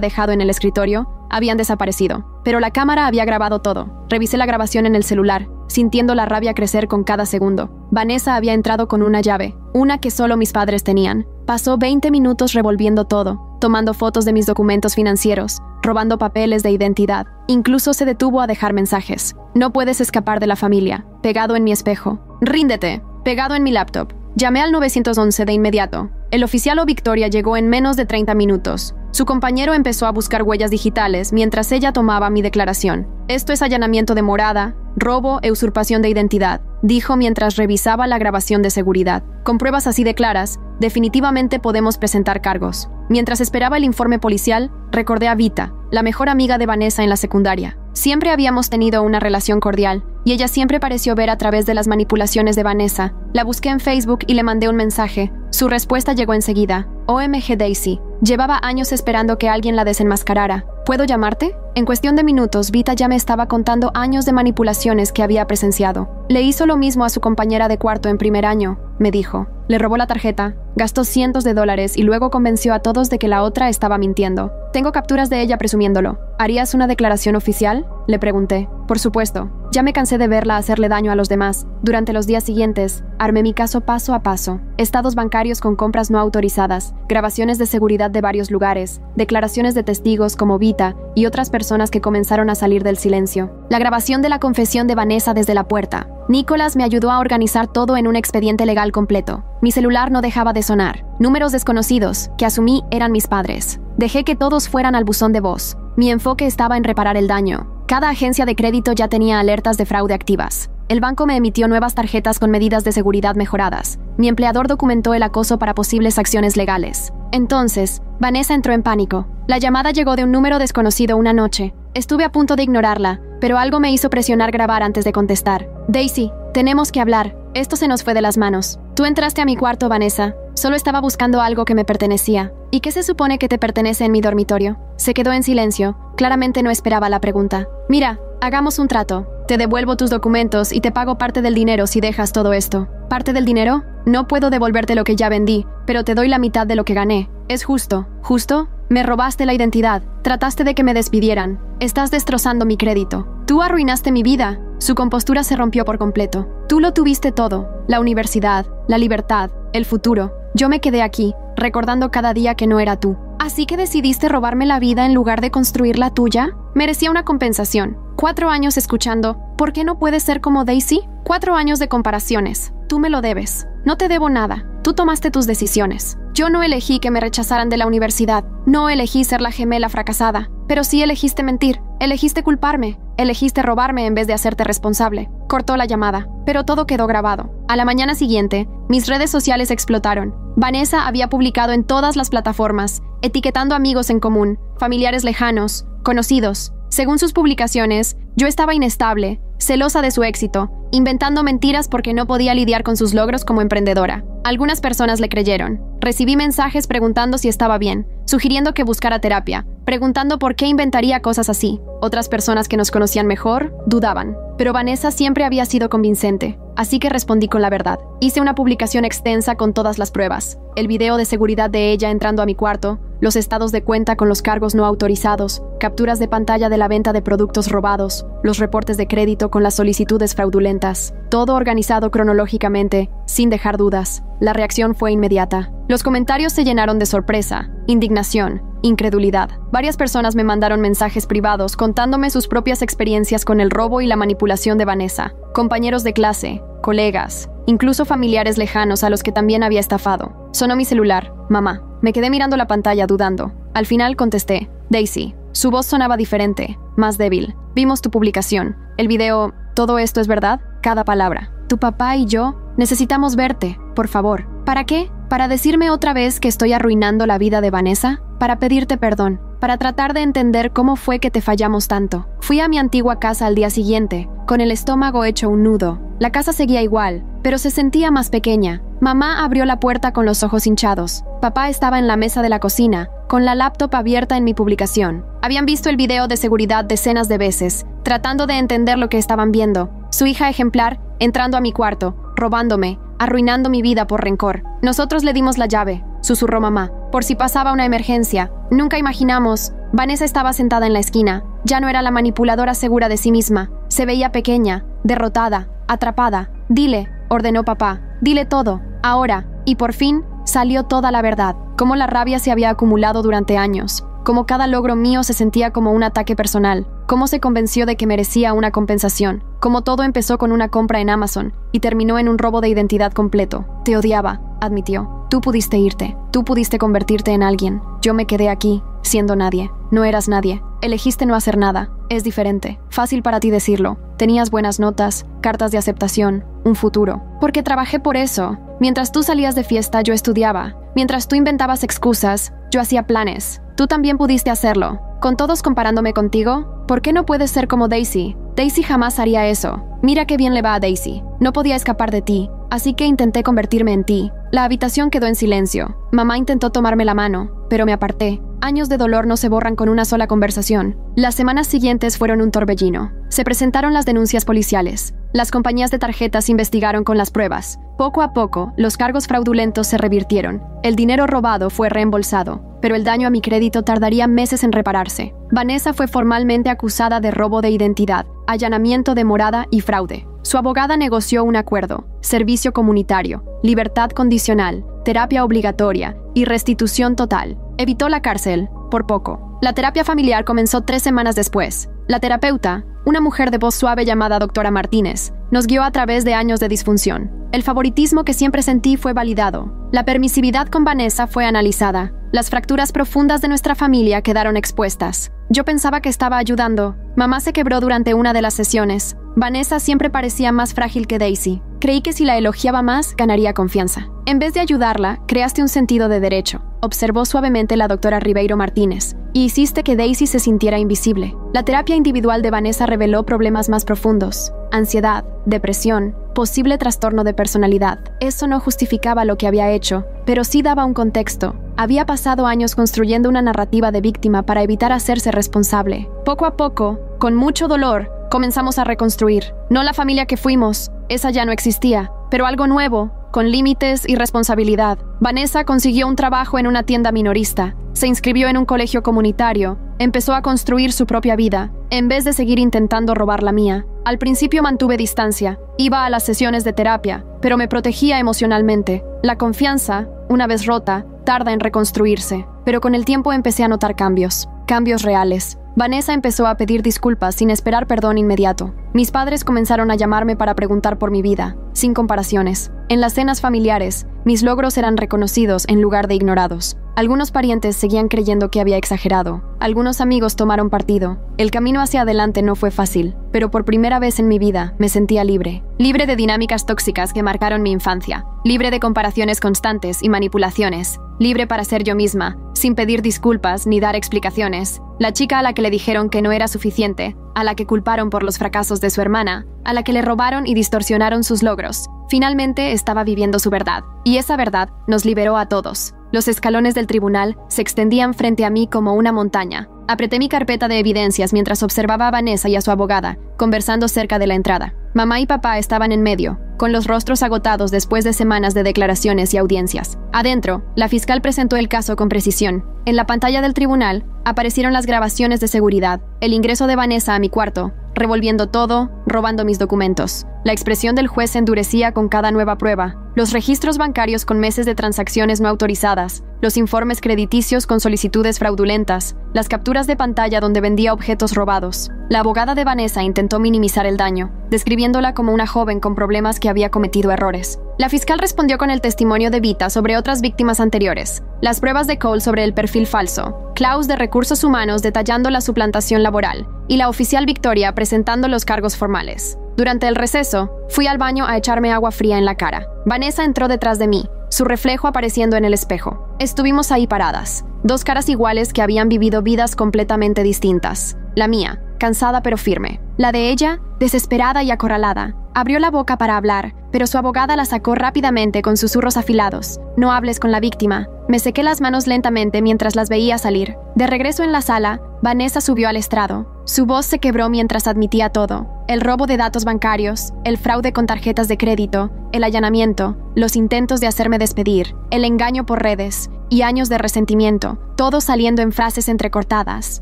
dejado en el escritorio, habían desaparecido. Pero la cámara había grabado todo. Revisé la grabación en el celular, sintiendo la rabia crecer con cada segundo. Vanessa había entrado con una llave, una que solo mis padres tenían. Pasó 20 minutos revolviendo todo, tomando fotos de mis documentos financieros, robando papeles de identidad. Incluso se detuvo a dejar mensajes. No puedes escapar de la familia. Pegado en mi espejo. ¡Ríndete! Pegado en mi laptop. Llamé al 911 de inmediato. El oficial o Victoria llegó en menos de 30 minutos. Su compañero empezó a buscar huellas digitales mientras ella tomaba mi declaración. Esto es allanamiento de morada, robo e usurpación de identidad, dijo mientras revisaba la grabación de seguridad. Con pruebas así de claras, definitivamente podemos presentar cargos. Mientras esperaba el informe policial, recordé a Vita, la mejor amiga de Vanessa en la secundaria. Siempre habíamos tenido una relación cordial, y ella siempre pareció ver a través de las manipulaciones de Vanessa. La busqué en Facebook y le mandé un mensaje. Su respuesta llegó enseguida. OMG Daisy. Llevaba años esperando que alguien la desenmascarara. ¿Puedo llamarte? En cuestión de minutos, Vita ya me estaba contando años de manipulaciones que había presenciado. Le hizo lo mismo a su compañera de cuarto en primer año, me dijo. Le robó la tarjeta, gastó cientos de dólares y luego convenció a todos de que la otra estaba mintiendo. Tengo capturas de ella presumiéndolo. ¿Harías una declaración oficial? Le pregunté. Por supuesto. Ya me cansé de verla hacerle daño a los demás. Durante los días siguientes, armé mi caso paso a paso. Estados bancarios con compras no autorizadas, grabaciones de seguridad de varios lugares, declaraciones de testigos como Vita y otras personas que comenzaron a salir del silencio. La grabación de la confesión de Vanessa desde la puerta. Nicholas me ayudó a organizar todo en un expediente legal completo. Mi celular no dejaba de sonar. Números desconocidos, que asumí eran mis padres. Dejé que todos fueran al buzón de voz. Mi enfoque estaba en reparar el daño. Cada agencia de crédito ya tenía alertas de fraude activas. El banco me emitió nuevas tarjetas con medidas de seguridad mejoradas. Mi empleador documentó el acoso para posibles acciones legales. Entonces, Vanessa entró en pánico. La llamada llegó de un número desconocido una noche. Estuve a punto de ignorarla, pero algo me hizo presionar grabar antes de contestar. Daisy, tenemos que hablar. Esto se nos fue de las manos. Tú entraste a mi cuarto, Vanessa. Solo estaba buscando algo que me pertenecía. ¿Y qué se supone que te pertenece en mi dormitorio? Se quedó en silencio. Claramente no esperaba la pregunta. Mira, hagamos un trato. Te devuelvo tus documentos y te pago parte del dinero si dejas todo esto. ¿Parte del dinero? No puedo devolverte lo que ya vendí, pero te doy la mitad de lo que gané. ¿Es justo? ¿Justo? Me robaste la identidad. Trataste de que me despidieran. Estás destrozando mi crédito. Tú arruinaste mi vida. Su compostura se rompió por completo. Tú lo tuviste todo. La universidad, la libertad, el futuro. Yo me quedé aquí, recordando cada día que no era tú. ¿Así que decidiste robarme la vida en lugar de construir la tuya? Merecía una compensación. 4 años escuchando, ¿por qué no puedes ser como Daisy? 4 años de comparaciones. Tú me lo debes. No te debo nada. Tú tomaste tus decisiones. Yo no elegí que me rechazaran de la universidad. No elegí ser la gemela fracasada. Pero sí elegiste mentir. Elegiste culparme. Elegiste robarme en vez de hacerte responsable. Cortó la llamada, pero todo quedó grabado. A la mañana siguiente, mis redes sociales explotaron. Vanessa había publicado en todas las plataformas, etiquetando amigos en común, familiares lejanos, conocidos. Según sus publicaciones, yo estaba inestable, celosa de su éxito, inventando mentiras porque no podía lidiar con sus logros como emprendedora. Algunas personas le creyeron. Recibí mensajes preguntando si estaba bien, sugiriendo que buscara terapia, preguntando por qué inventaría cosas así. Otras personas que nos conocían mejor dudaban, pero Vanessa siempre había sido convincente, así que respondí con la verdad. Hice una publicación extensa con todas las pruebas, el video de seguridad de ella entrando a mi cuarto, los estados de cuenta con los cargos no autorizados, capturas de pantalla de la venta de productos robados, los reportes de crédito con las solicitudes fraudulentas. Todo organizado cronológicamente, sin dejar dudas. La reacción fue inmediata. Los comentarios se llenaron de sorpresa, indignación, incredulidad. Varias personas me mandaron mensajes privados contándome sus propias experiencias con el robo y la manipulación de Vanessa. Compañeros de clase, colegas, incluso familiares lejanos a los que también había estafado. Sonó mi celular. Mamá. Me quedé mirando la pantalla dudando. Al final contesté. Daisy. Su voz sonaba diferente, más débil. Vimos tu publicación. El video. ¿Todo esto es verdad? Cada palabra. Tu papá y yo necesitamos verte, por favor. ¿Para qué? ¿Para decirme otra vez que estoy arruinando la vida de Vanessa? Para pedirte perdón. Para tratar de entender cómo fue que te fallamos tanto. Fui a mi antigua casa al día siguiente, con el estómago hecho un nudo. La casa seguía igual, pero se sentía más pequeña. Mamá abrió la puerta con los ojos hinchados. Papá estaba en la mesa de la cocina, con la laptop abierta en mi publicación. Habían visto el video de seguridad decenas de veces, tratando de entender lo que estaban viendo. Su hija ejemplar entrando a mi cuarto, robándome, arruinando mi vida por rencor. Nosotros le dimos la llave, susurró mamá, por si pasaba una emergencia. Nunca imaginamos. Vanessa estaba sentada en la esquina. Ya no era la manipuladora segura de sí misma. Se veía pequeña, derrotada, atrapada. Dile, ordenó papá, dile todo, ahora. Y por fin, salió toda la verdad. Cómo la rabia se había acumulado durante años. Cómo cada logro mío se sentía como un ataque personal. Cómo se convenció de que merecía una compensación. Cómo todo empezó con una compra en Amazon y terminó en un robo de identidad completo. Te odiaba, admitió. Tú pudiste irte. Tú pudiste convertirte en alguien. Yo me quedé aquí, siendo nadie. No eras nadie. Elegiste no hacer nada. Es diferente. Fácil para ti decirlo. Tenías buenas notas, cartas de aceptación, un futuro. Porque trabajé por eso. Mientras tú salías de fiesta, yo estudiaba. Mientras tú inventabas excusas, yo hacía planes. Tú también pudiste hacerlo. ¿Con todos comparándome contigo? ¿Por qué no puedes ser como Daisy? Daisy jamás haría eso. Mira qué bien le va a Daisy. No podía escapar de ti, así que intenté convertirme en ti. La habitación quedó en silencio. Mamá intentó tomarme la mano, pero me aparté. Años de dolor no se borran con una sola conversación. Las semanas siguientes fueron un torbellino. Se presentaron las denuncias policiales. Las compañías de tarjetas investigaron con las pruebas. Poco a poco, los cargos fraudulentos se revirtieron. El dinero robado fue reembolsado, pero el daño a mi crédito tardaría meses en repararse. Vanessa fue formalmente acusada de robo de identidad, allanamiento de morada y fraude. Su abogada negoció un acuerdo: servicio comunitario, libertad condicional, terapia obligatoria y restitución total. Evitó la cárcel, por poco. La terapia familiar comenzó 3 semanas después. La terapeuta, una mujer de voz suave llamada doctora Martínez, nos guió a través de años de disfunción. El favoritismo que siempre sentí fue validado. La permisividad con Vanessa fue analizada. Las fracturas profundas de nuestra familia quedaron expuestas. Yo pensaba que estaba ayudando. Mamá se quebró durante una de las sesiones. Vanessa siempre parecía más frágil que Daisy. Creí que si la elogiaba más, ganaría confianza. En vez de ayudarla, creaste un sentido de derecho, observó suavemente la doctora Ribeiro Martínez, y hiciste que Daisy se sintiera invisible. La terapia individual de Vanessa reveló problemas más profundos: ansiedad, depresión, posible trastorno de personalidad. Eso no justificaba lo que había hecho, pero sí daba un contexto. Había pasado años construyendo una narrativa de víctima para evitar hacerse responsable. Poco a poco, con mucho dolor, comenzamos a reconstruir. No la familia que fuimos, esa ya no existía, pero algo nuevo, con límites y responsabilidad. Vanessa consiguió un trabajo en una tienda minorista, se inscribió en un colegio comunitario, empezó a construir su propia vida, en vez de seguir intentando robar la mía. Al principio mantuve distancia, iba a las sesiones de terapia, pero me protegía emocionalmente. La confianza, una vez rota, tarda en reconstruirse, pero con el tiempo empecé a notar cambios reales. Vanessa empezó a pedir disculpas sin esperar perdón inmediato. Mis padres comenzaron a llamarme para preguntar por mi vida, sin comparaciones. En las cenas familiares, mis logros eran reconocidos en lugar de ignorados. Algunos parientes seguían creyendo que había exagerado. Algunos amigos tomaron partido. El camino hacia adelante no fue fácil, pero por primera vez en mi vida me sentía libre. Libre de dinámicas tóxicas que marcaron mi infancia. Libre de comparaciones constantes y manipulaciones. Libre para ser yo misma, sin pedir disculpas ni dar explicaciones. La chica a la que le dijeron que no era suficiente, a la que culparon por los fracasos de su hermana, a la que le robaron y distorsionaron sus logros. Finalmente estaba viviendo su verdad, y esa verdad nos liberó a todos. Los escalones del tribunal se extendían frente a mí como una montaña. Apreté mi carpeta de evidencias mientras observaba a Vanessa y a su abogada, conversando cerca de la entrada. Mamá y papá estaban en medio, con los rostros agotados después de semanas de declaraciones y audiencias. Adentro, la fiscal presentó el caso con precisión. En la pantalla del tribunal aparecieron las grabaciones de seguridad, el ingreso de Vanessa a mi cuarto, revolviendo todo, robando mis documentos. La expresión del juez se endurecía con cada nueva prueba. Los registros bancarios con meses de transacciones no autorizadas, los informes crediticios con solicitudes fraudulentas, las capturas de pantalla donde vendía objetos robados. La abogada de Vanessa intentó minimizar el daño, describiéndola como una joven con problemas que había cometido errores. La fiscal respondió con el testimonio de Vita sobre otras víctimas anteriores, las pruebas de Cole sobre el perfil falso, Klaus de Recursos Humanos detallando la suplantación laboral, y la oficial Victoria presentando los cargos formales. Durante el receso, fui al baño a echarme agua fría en la cara. Vanessa entró detrás de mí, su reflejo apareciendo en el espejo. Estuvimos ahí paradas, dos caras iguales que habían vivido vidas completamente distintas. La mía, cansada pero firme. La de ella, desesperada y acorralada. Abrió la boca para hablar, pero su abogada la sacó rápidamente con susurros afilados. No hables con la víctima. Me sequé las manos lentamente mientras las veía salir. De regreso en la sala, Vanessa subió al estrado. Su voz se quebró mientras admitía todo: el robo de datos bancarios, el fraude con tarjetas de crédito, el allanamiento, los intentos de hacerme despedir, el engaño por redes y años de resentimiento, todo saliendo en frases entrecortadas.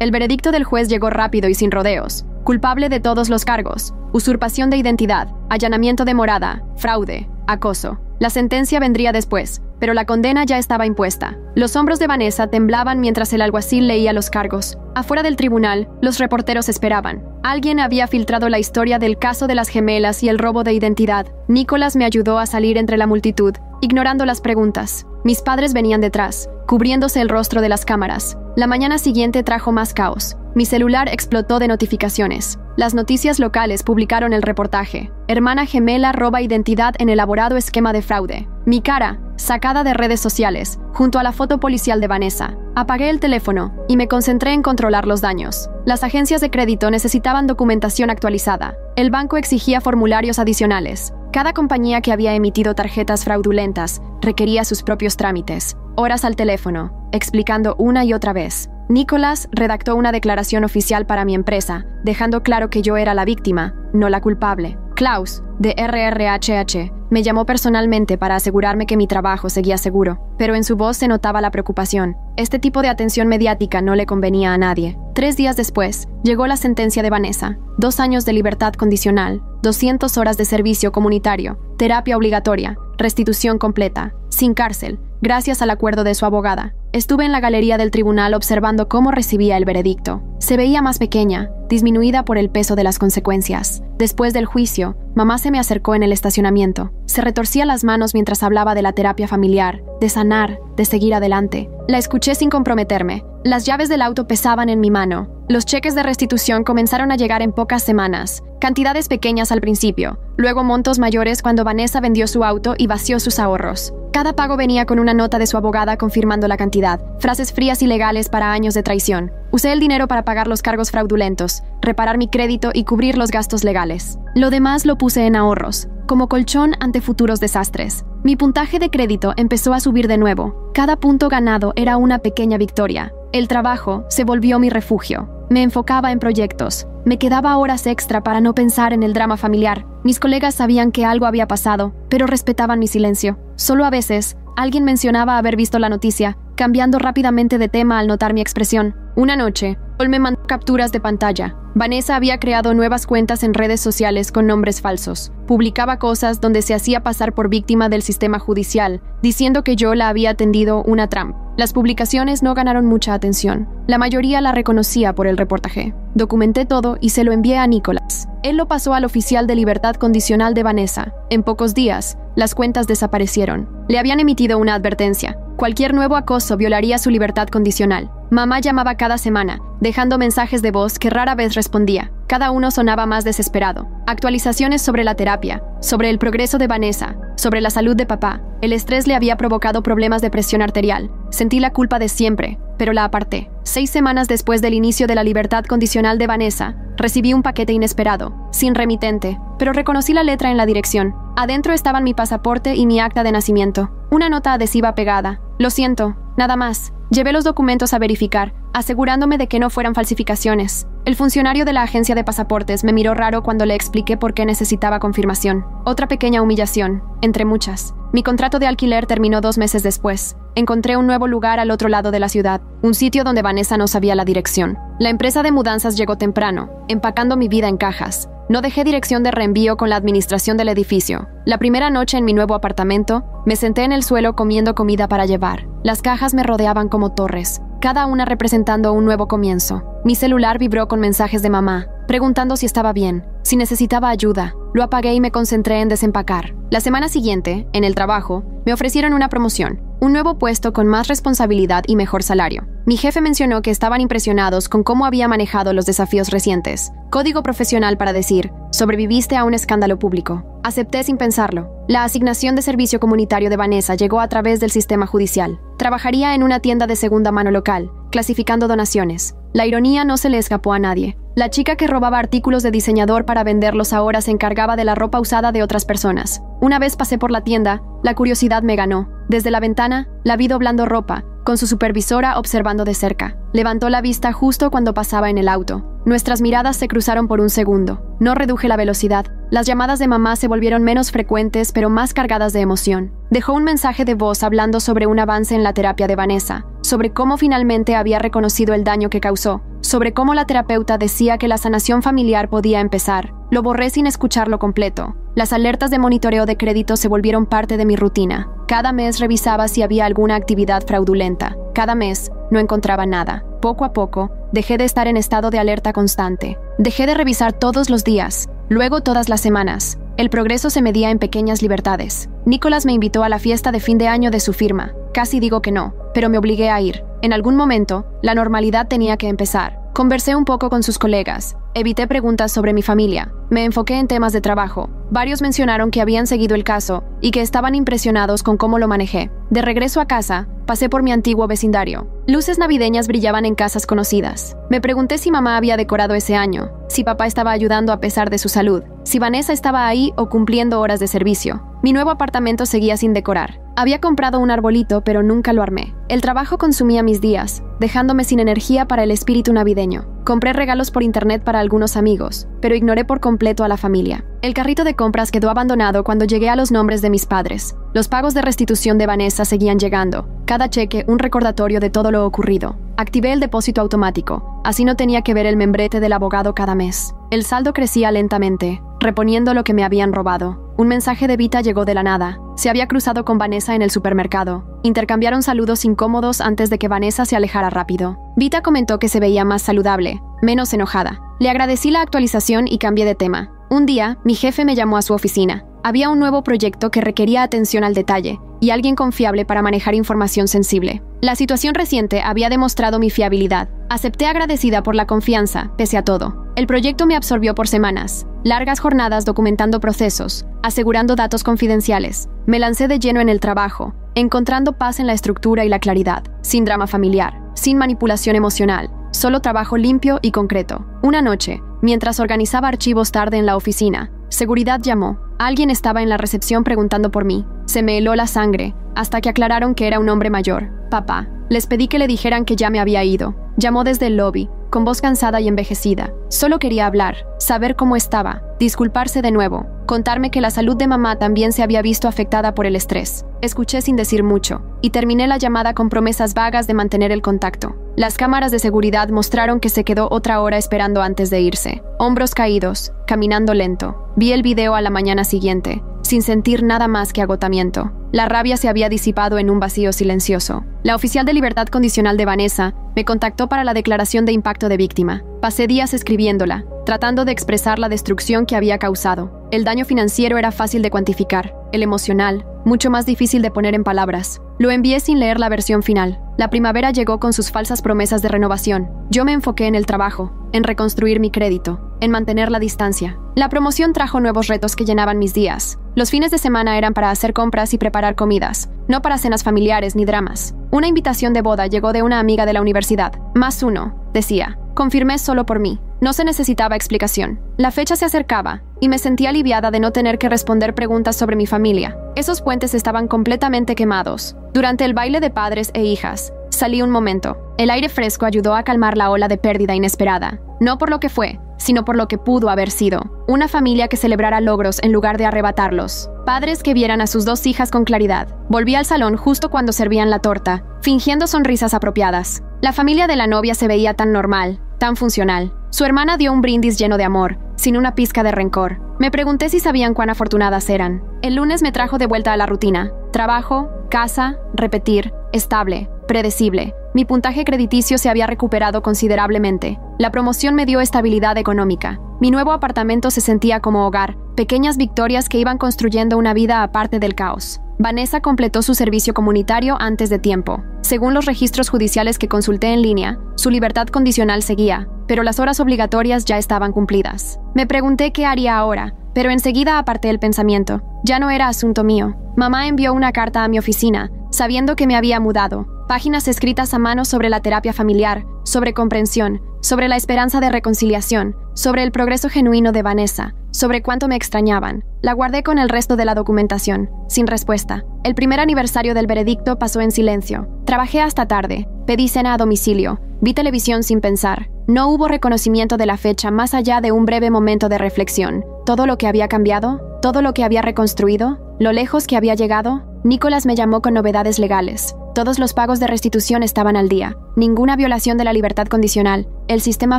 El veredicto del juez llegó rápido y sin rodeos: culpable de todos los cargos: usurpación de identidad, allanamiento de morada, fraude, acoso. La sentencia vendría después, pero la condena ya estaba impuesta. Los hombros de Vanessa temblaban mientras el alguacil leía los cargos. Afuera del tribunal, los reporteros esperaban. Alguien había filtrado la historia del caso de las gemelas y el robo de identidad. Nicholas me ayudó a salir entre la multitud, ignorando las preguntas. Mis padres venían detrás, cubriéndose el rostro de las cámaras. La mañana siguiente trajo más caos. Mi celular explotó de notificaciones. Las noticias locales publicaron el reportaje: hermana gemela roba identidad en elaborado esquema de fraude. Mi cara, sacada de redes sociales, junto a la foto policial de Vanessa. Apagué el teléfono y me concentré en controlar los daños. Las agencias de crédito necesitaban documentación actualizada. El banco exigía formularios adicionales. Cada compañía que había emitido tarjetas fraudulentas requería sus propios trámites. Horas al teléfono, explicando una y otra vez. Nicholas redactó una declaración oficial para mi empresa, dejando claro que yo era la víctima, no la culpable. Klaus, de RRHH, me llamó personalmente para asegurarme que mi trabajo seguía seguro, pero en su voz se notaba la preocupación. Este tipo de atención mediática no le convenía a nadie. 3 días después, llegó la sentencia de Vanessa: 2 años de libertad condicional, 200 horas de servicio comunitario, terapia obligatoria, restitución completa, sin cárcel, gracias al acuerdo de su abogada. Estuve en la galería del tribunal observando cómo recibía el veredicto. Se veía más pequeña, disminuida por el peso de las consecuencias. Después del juicio, mamá se me acercó en el estacionamiento. Se retorcía las manos mientras hablaba de la terapia familiar, de sanar, de seguir adelante. La escuché sin comprometerme. Las llaves del auto pesaban en mi mano. Los cheques de restitución comenzaron a llegar en pocas semanas. Cantidades pequeñas al principio, luego montos mayores cuando Vanessa vendió su auto y vació sus ahorros. Cada pago venía con una nota de su abogada confirmando la cantidad, frases frías y legales para años de traición. Usé el dinero para pagar los cargos fraudulentos, reparar mi crédito y cubrir los gastos legales. Lo demás lo puse en ahorros, como colchón ante futuros desastres. Mi puntaje de crédito empezó a subir de nuevo. Cada punto ganado era una pequeña victoria. El trabajo se volvió mi refugio. Me enfocaba en proyectos. Me quedaba horas extra para no pensar en el drama familiar. Mis colegas sabían que algo había pasado, pero respetaban mi silencio. Solo a veces, alguien mencionaba haber visto la noticia, cambiando rápidamente de tema al notar mi expresión. Una noche, Paul me mandó capturas de pantalla. Vanessa había creado nuevas cuentas en redes sociales con nombres falsos. Publicaba cosas donde se hacía pasar por víctima del sistema judicial, diciendo que yo la había tendido una trampa. Las publicaciones no ganaron mucha atención. La mayoría la reconocía por el reportaje. Documenté todo y se lo envié a Nicholas. Él lo pasó al oficial de libertad condicional de Vanessa. En pocos días, las cuentas desaparecieron. Le habían emitido una advertencia: cualquier nuevo acoso violaría su libertad condicional. Mamá llamaba cada semana, dejando mensajes de voz que rara vez respondía. Cada uno sonaba más desesperado. Actualizaciones sobre la terapia, sobre el progreso de Vanessa, sobre la salud de papá. El estrés le había provocado problemas de presión arterial. Sentí la culpa de siempre, pero la aparté. 6 semanas después del inicio de la libertad condicional de Vanessa, recibí un paquete inesperado, sin remitente, pero reconocí la letra en la dirección. Adentro estaban mi pasaporte y mi acta de nacimiento. Una nota adhesiva pegada: lo siento, nada más. Llevé los documentos a verificar, asegurándome de que no fueran falsificaciones. El funcionario de la agencia de pasaportes me miró raro cuando le expliqué por qué necesitaba confirmación. Otra pequeña humillación, entre muchas. Mi contrato de alquiler terminó 2 meses después. Encontré un nuevo lugar al otro lado de la ciudad, un sitio donde Vanessa no sabía la dirección. La empresa de mudanzas llegó temprano, empacando mi vida en cajas. No dejé dirección de reenvío con la administración del edificio. La primera noche en mi nuevo apartamento, me senté en el suelo comiendo comida para llevar. Las cajas me rodeaban como torres, cada una representando un nuevo comienzo. Mi celular vibró con mensajes de mamá, preguntando si estaba bien, si necesitaba ayuda. Lo apagué y me concentré en desempacar. La semana siguiente, en el trabajo, me ofrecieron una promoción, un nuevo puesto con más responsabilidad y mejor salario. Mi jefe mencionó que estaban impresionados con cómo había manejado los desafíos recientes. Código profesional para decir: sobreviviste a un escándalo público. Acepté sin pensarlo. La asignación de servicio comunitario de Vanessa llegó a través del sistema judicial. Trabajaría en una tienda de segunda mano local, clasificando donaciones. La ironía no se le escapó a nadie. La chica que robaba artículos de diseñador para venderlos ahora se encargaba de la ropa usada de otras personas. Una vez pasé por la tienda, la curiosidad me ganó. Desde la ventana, la vi doblando ropa, con su supervisora observando de cerca. Levantó la vista justo cuando pasaba en el auto. Nuestras miradas se cruzaron por un segundo. No reduje la velocidad. Las llamadas de mamá se volvieron menos frecuentes, pero más cargadas de emoción. Dejó un mensaje de voz hablando sobre un avance en la terapia de Vanessa, sobre cómo finalmente había reconocido el daño que causó, sobre cómo la terapeuta decía que la sanación familiar podía empezar. Lo borré sin escucharlo completo. Las alertas de monitoreo de crédito se volvieron parte de mi rutina. Cada mes revisaba si había alguna actividad fraudulenta. Cada mes no encontraba nada. Poco a poco, dejé de estar en estado de alerta constante. Dejé de revisar todos los días, luego todas las semanas. El progreso se medía en pequeñas libertades. Nicholas me invitó a la fiesta de fin de año de su firma. Casi digo que no, pero me obligué a ir. En algún momento, la normalidad tenía que empezar. Conversé un poco con sus colegas. Evité preguntas sobre mi familia. Me enfoqué en temas de trabajo. Varios mencionaron que habían seguido el caso y que estaban impresionados con cómo lo manejé. De regreso a casa, pasé por mi antiguo vecindario. Luces navideñas brillaban en casas conocidas. Me pregunté si mamá había decorado ese año, si papá estaba ayudando a pesar de su salud, si Vanessa estaba ahí o cumpliendo horas de servicio. Mi nuevo apartamento seguía sin decorar. Había comprado un arbolito, pero nunca lo armé. El trabajo consumía mis días, dejándome sin energía para el espíritu navideño. Compré regalos por internet para algunos amigos, pero ignoré por completo a la familia. El carrito de compras quedó abandonado cuando llegué a los nombres de mis padres. Los pagos de restitución de Vanessa seguían llegando. Cada cheque un recordatorio de todo lo ocurrido. Activé el depósito automático. Así no tenía que ver el membrete del abogado cada mes. El saldo crecía lentamente, reponiendo lo que me habían robado. Un mensaje de Vita llegó de la nada. Se había cruzado con Vanessa en el supermercado. Intercambiaron saludos incómodos antes de que Vanessa se alejara rápido. Vita comentó que se veía más saludable, menos enojada. Le agradecí la actualización y cambié de tema. Un día, mi jefe me llamó a su oficina. Había un nuevo proyecto que requería atención al detalle y alguien confiable para manejar información sensible. La situación reciente había demostrado mi fiabilidad. Acepté agradecida por la confianza, pese a todo. El proyecto me absorbió por semanas. Largas jornadas documentando procesos, asegurando datos confidenciales. Me lancé de lleno en el trabajo, encontrando paz en la estructura y la claridad, sin drama familiar, sin manipulación emocional, solo trabajo limpio y concreto. Una noche, mientras organizaba archivos tarde en la oficina, seguridad llamó. Alguien estaba en la recepción preguntando por mí. Se me heló la sangre, hasta que aclararon que era un hombre mayor. Papá. Les pedí que le dijeran que ya me había ido. Llamó desde el lobby, con voz cansada y envejecida. Solo quería hablar, saber cómo estaba, disculparse de nuevo, contarme que la salud de mamá también se había visto afectada por el estrés. Escuché sin decir mucho, y terminé la llamada con promesas vagas de mantener el contacto. Las cámaras de seguridad mostraron que se quedó otra hora esperando antes de irse. Hombros caídos, caminando lento. Vi el video a la mañana siguiente, sin sentir nada más que agotamiento. La rabia se había disipado en un vacío silencioso. La oficial de libertad condicional de Vanessa me contactó para la declaración de impacto de víctima. Pasé días escribiéndola, tratando de expresar la destrucción que había causado. El daño financiero era fácil de cuantificar, el emocional, mucho más difícil de poner en palabras. Lo envié sin leer la versión final. La primavera llegó con sus falsas promesas de renovación. Yo me enfoqué en el trabajo, en reconstruir mi crédito, en mantener la distancia. La promoción trajo nuevos retos que llenaban mis días. Los fines de semana eran para hacer compras y preparar comidas, no para cenas familiares ni dramas. Una invitación de boda llegó de una amiga de la universidad. +1, decía. Confirmé solo por mí. No se necesitaba explicación. La fecha se acercaba, y me sentí aliviada de no tener que responder preguntas sobre mi familia. Esos puentes estaban completamente quemados. Durante el baile de padres e hijas, salí un momento. El aire fresco ayudó a calmar la ola de pérdida inesperada. No por lo que fue, sino por lo que pudo haber sido. Una familia que celebrara logros en lugar de arrebatarlos. Padres que vieran a sus 2 hijas con claridad. Volví al salón justo cuando servían la torta, fingiendo sonrisas apropiadas. La familia de la novia se veía tan normal, tan funcional. Su hermana dio un brindis lleno de amor, sin una pizca de rencor. Me pregunté si sabían cuán afortunadas eran. El lunes me trajo de vuelta a la rutina. Trabajo, casa, repetir, estable, predecible. Mi puntaje crediticio se había recuperado considerablemente. La promoción me dio estabilidad económica. Mi nuevo apartamento se sentía como hogar, pequeñas victorias que iban construyendo una vida aparte del caos. Vanessa completó su servicio comunitario antes de tiempo. Según los registros judiciales que consulté en línea, su libertad condicional seguía, pero las horas obligatorias ya estaban cumplidas. Me pregunté qué haría ahora, pero enseguida aparté el pensamiento. Ya no era asunto mío. Mamá envió una carta a mi oficina, sabiendo que me había mudado. Páginas escritas a mano sobre la terapia familiar, sobre comprensión, sobre la esperanza de reconciliación, sobre el progreso genuino de Vanessa, sobre cuánto me extrañaban. La guardé con el resto de la documentación, sin respuesta. El primer aniversario del veredicto pasó en silencio. Trabajé hasta tarde, pedí cena a domicilio, vi televisión sin pensar. No hubo reconocimiento de la fecha más allá de un breve momento de reflexión. Todo lo que había cambiado, todo lo que había reconstruido, lo lejos que había llegado. Nicholas me llamó con novedades legales. Todos los pagos de restitución estaban al día. Ninguna violación de la libertad condicional. El sistema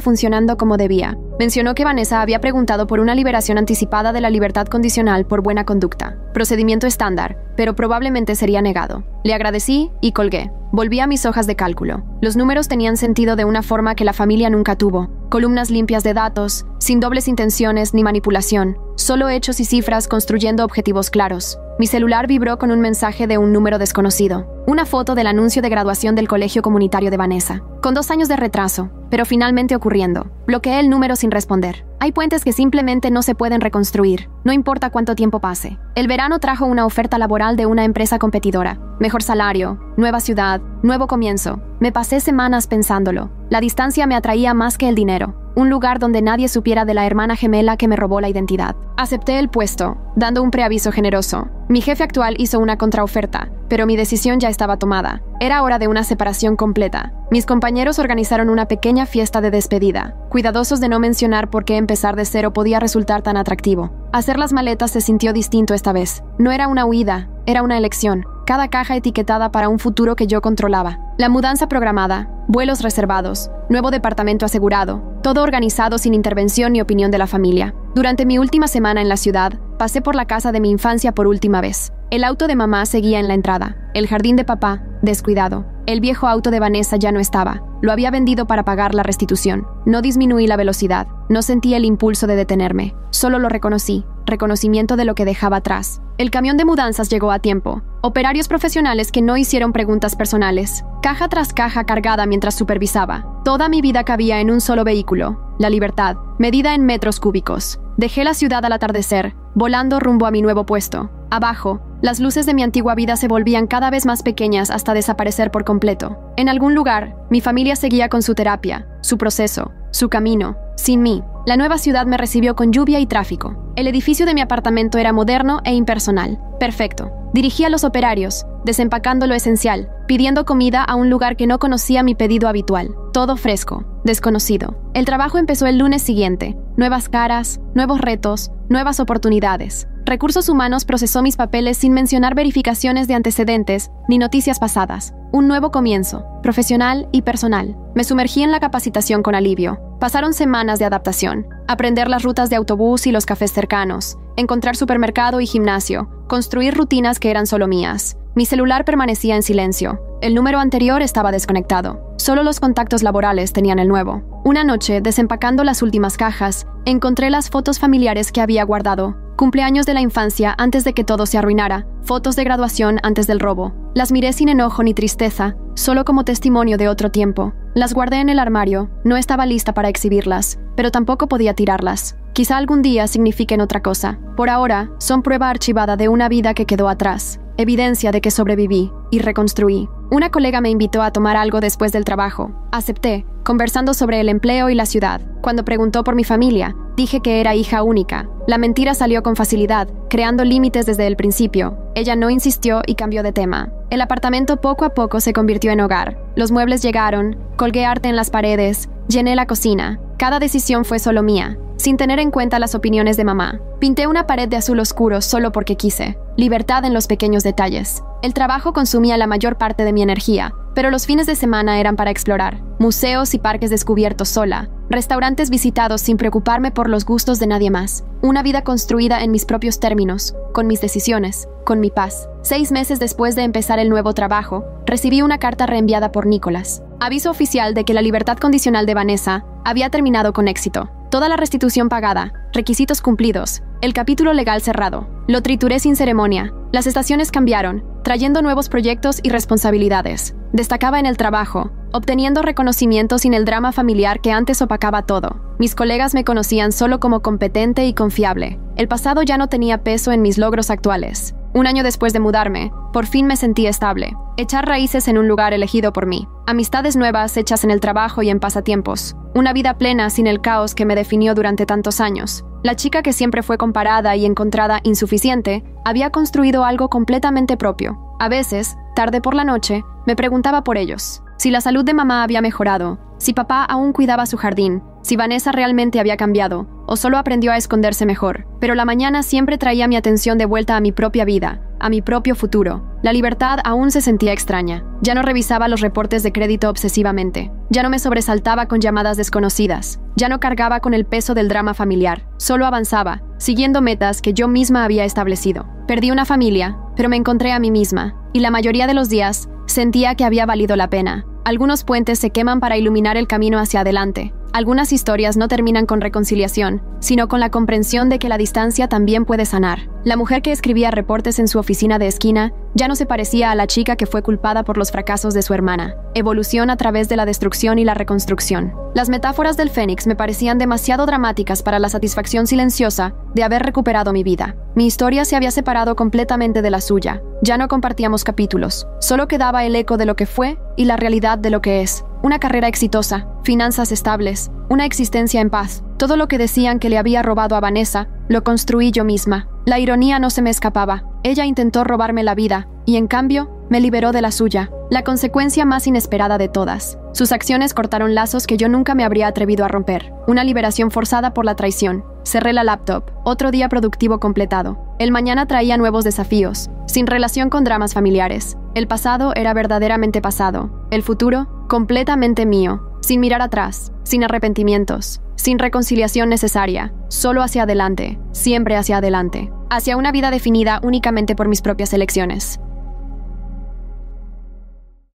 funcionando como debía. Mencionó que Vanessa había preguntado por una liberación anticipada de la libertad condicional por buena conducta. Procedimiento estándar, pero probablemente sería negado. Le agradecí y colgué. Volví a mis hojas de cálculo. Los números tenían sentido de una forma que la familia nunca tuvo. Columnas limpias de datos, sin dobles intenciones ni manipulación. Solo hechos y cifras construyendo objetivos claros. Mi celular vibró con un mensaje de un número desconocido. Una foto del anuncio de graduación del colegio comunitario de Vanessa. Con 2 años de retraso, pero finalmente ocurriendo. Bloqueé el número sin responder. Hay puentes que simplemente no se pueden reconstruir, no importa cuánto tiempo pase. El verano trajo una oferta laboral de una empresa competidora. Mejor salario, nueva ciudad, nuevo comienzo. Me pasé semanas pensándolo. La distancia me atraía más que el dinero. Un lugar donde nadie supiera de la hermana gemela que me robó la identidad. Acepté el puesto, dando un preaviso generoso. Mi jefe actual hizo una contraoferta, pero mi decisión ya estaba tomada. Era hora de una separación completa. Mis compañeros organizaron una pequeña fiesta de despedida, cuidadosos de no mencionar por qué empezar de cero podía resultar tan atractivo. Hacer las maletas se sintió distinto esta vez. No era una huida, era una elección. Cada caja etiquetada para un futuro que yo controlaba. La mudanza programada, vuelos reservados, nuevo departamento asegurado, todo organizado sin intervención ni opinión de la familia. Durante mi última semana en la ciudad, pasé por la casa de mi infancia por última vez. El auto de mamá seguía en la entrada. El jardín de papá, descuidado. El viejo auto de Vanessa ya no estaba. Lo había vendido para pagar la restitución. No disminuí la velocidad. No sentí el impulso de detenerme. Solo lo reconocí. Reconocimiento de lo que dejaba atrás. El camión de mudanzas llegó a tiempo. Operarios profesionales que no hicieron preguntas personales. Caja tras caja cargada mientras supervisaba. Toda mi vida cabía en un solo vehículo. La libertad, medida en metros cúbicos. Dejé la ciudad al atardecer, volando rumbo a mi nuevo puesto. Abajo, las luces de mi antigua vida se volvían cada vez más pequeñas hasta desaparecer por completo. En algún lugar, mi familia seguía con su terapia, su proceso, su camino. Sin mí, la nueva ciudad me recibió con lluvia y tráfico. El edificio de mi apartamento era moderno e impersonal. Perfecto. Dirigí a los operarios, desempacando lo esencial, pidiendo comida a un lugar que no conocía mi pedido habitual. Todo fresco, desconocido. El trabajo empezó el lunes siguiente. Nuevas caras, nuevos retos, nuevas oportunidades. Recursos Humanos procesó mis papeles sin mencionar verificaciones de antecedentes ni noticias pasadas. Un nuevo comienzo, profesional y personal. Me sumergí en la capacitación con alivio. Pasaron semanas de adaptación. Aprender las rutas de autobús y los cafés cercanos. Encontrar supermercado y gimnasio. Construir rutinas que eran solo mías. Mi celular permanecía en silencio. El número anterior estaba desconectado. Solo los contactos laborales tenían el nuevo. Una noche, desempacando las últimas cajas, encontré las fotos familiares que había guardado. Cumpleaños de la infancia antes de que todo se arruinara. Fotos de graduación antes del robo. Las miré sin enojo ni tristeza, solo como testimonio de otro tiempo. Las guardé en el armario. No estaba lista para exhibirlas, pero tampoco podía tirarlas. Quizá algún día signifiquen otra cosa. Por ahora, son prueba archivada de una vida que quedó atrás. Evidencia de que sobreviví y reconstruí. Una colega me invitó a tomar algo después del trabajo. Acepté, conversando sobre el empleo y la ciudad. Cuando preguntó por mi familia, dije que era hija única. La mentira salió con facilidad, creando límites desde el principio. Ella no insistió y cambió de tema. El apartamento poco a poco se convirtió en hogar. Los muebles llegaron, colgué arte en las paredes, llené la cocina. Cada decisión fue solo mía, sin tener en cuenta las opiniones de mamá. Pinté una pared de azul oscuro solo porque quise. Libertad en los pequeños detalles. El trabajo consumía la mayor parte de mi energía, pero los fines de semana eran para explorar. Museos y parques descubiertos sola. Restaurantes visitados sin preocuparme por los gustos de nadie más. Una vida construida en mis propios términos, con mis decisiones, con mi paz. 6 meses después de empezar el nuevo trabajo, recibí una carta reenviada por Nicholas. Aviso oficial de que la libertad condicional de Vanessa había terminado con éxito. Toda la restitución pagada, requisitos cumplidos, el capítulo legal cerrado. Lo trituré sin ceremonia. Las estaciones cambiaron, trayendo nuevos proyectos y responsabilidades. Destacaba en el trabajo, obteniendo reconocimiento sin el drama familiar que antes opacaba todo. Mis colegas me conocían solo como competente y confiable. El pasado ya no tenía peso en mis logros actuales. 1 año después de mudarme, por fin me sentí estable. Echar raíces en un lugar elegido por mí. amistades nuevas hechas en el trabajo y en pasatiempos, una vida plena sin el caos que me definió durante tantos años. La chica que siempre fue comparada y encontrada insuficiente había construido algo completamente propio. A veces, tarde por la noche, me preguntaba por ellos. Si la salud de mamá había mejorado, si papá aún cuidaba su jardín, si Vanessa realmente había cambiado, o solo aprendió a esconderse mejor. Pero la mañana siempre traía mi atención de vuelta a mi propia vida, a mi propio futuro. La libertad aún se sentía extraña. Ya no revisaba los reportes de crédito obsesivamente. Ya no me sobresaltaba con llamadas desconocidas. Ya no cargaba con el peso del drama familiar. Solo avanzaba, siguiendo metas que yo misma había establecido. Perdí una familia, pero me encontré a mí misma, y la mayoría de los días sentía que había valido la pena. Algunos puentes se queman para iluminar el camino hacia adelante. Algunas historias no terminan con reconciliación, sino con la comprensión de que la distancia también puede sanar. La mujer que escribía reportes en su oficina de esquina ya no se parecía a la chica que fue culpada por los fracasos de su hermana. Evolución a través de la destrucción y la reconstrucción. Las metáforas del Fénix me parecían demasiado dramáticas para la satisfacción silenciosa de haber recuperado mi vida. Mi historia se había separado completamente de la suya. Ya no compartíamos capítulos. Solo quedaba el eco de lo que fue y la realidad de lo que es. Una carrera exitosa, finanzas estables, una existencia en paz. Todo lo que decían que le había robado a Vanessa, lo construí yo misma. La ironía no se me escapaba. Ella intentó robarme la vida, y en cambio, me liberó de la suya. La consecuencia más inesperada de todas. Sus acciones cortaron lazos que yo nunca me habría atrevido a romper. Una liberación forzada por la traición. Cerré la laptop. Otro día productivo completado. El mañana traía nuevos desafíos, sin relación con dramas familiares. El pasado era verdaderamente pasado. El futuro, completamente mío. Sin mirar atrás, sin arrepentimientos, sin reconciliación necesaria. Solo hacia adelante, siempre hacia adelante. Hacia una vida definida únicamente por mis propias elecciones.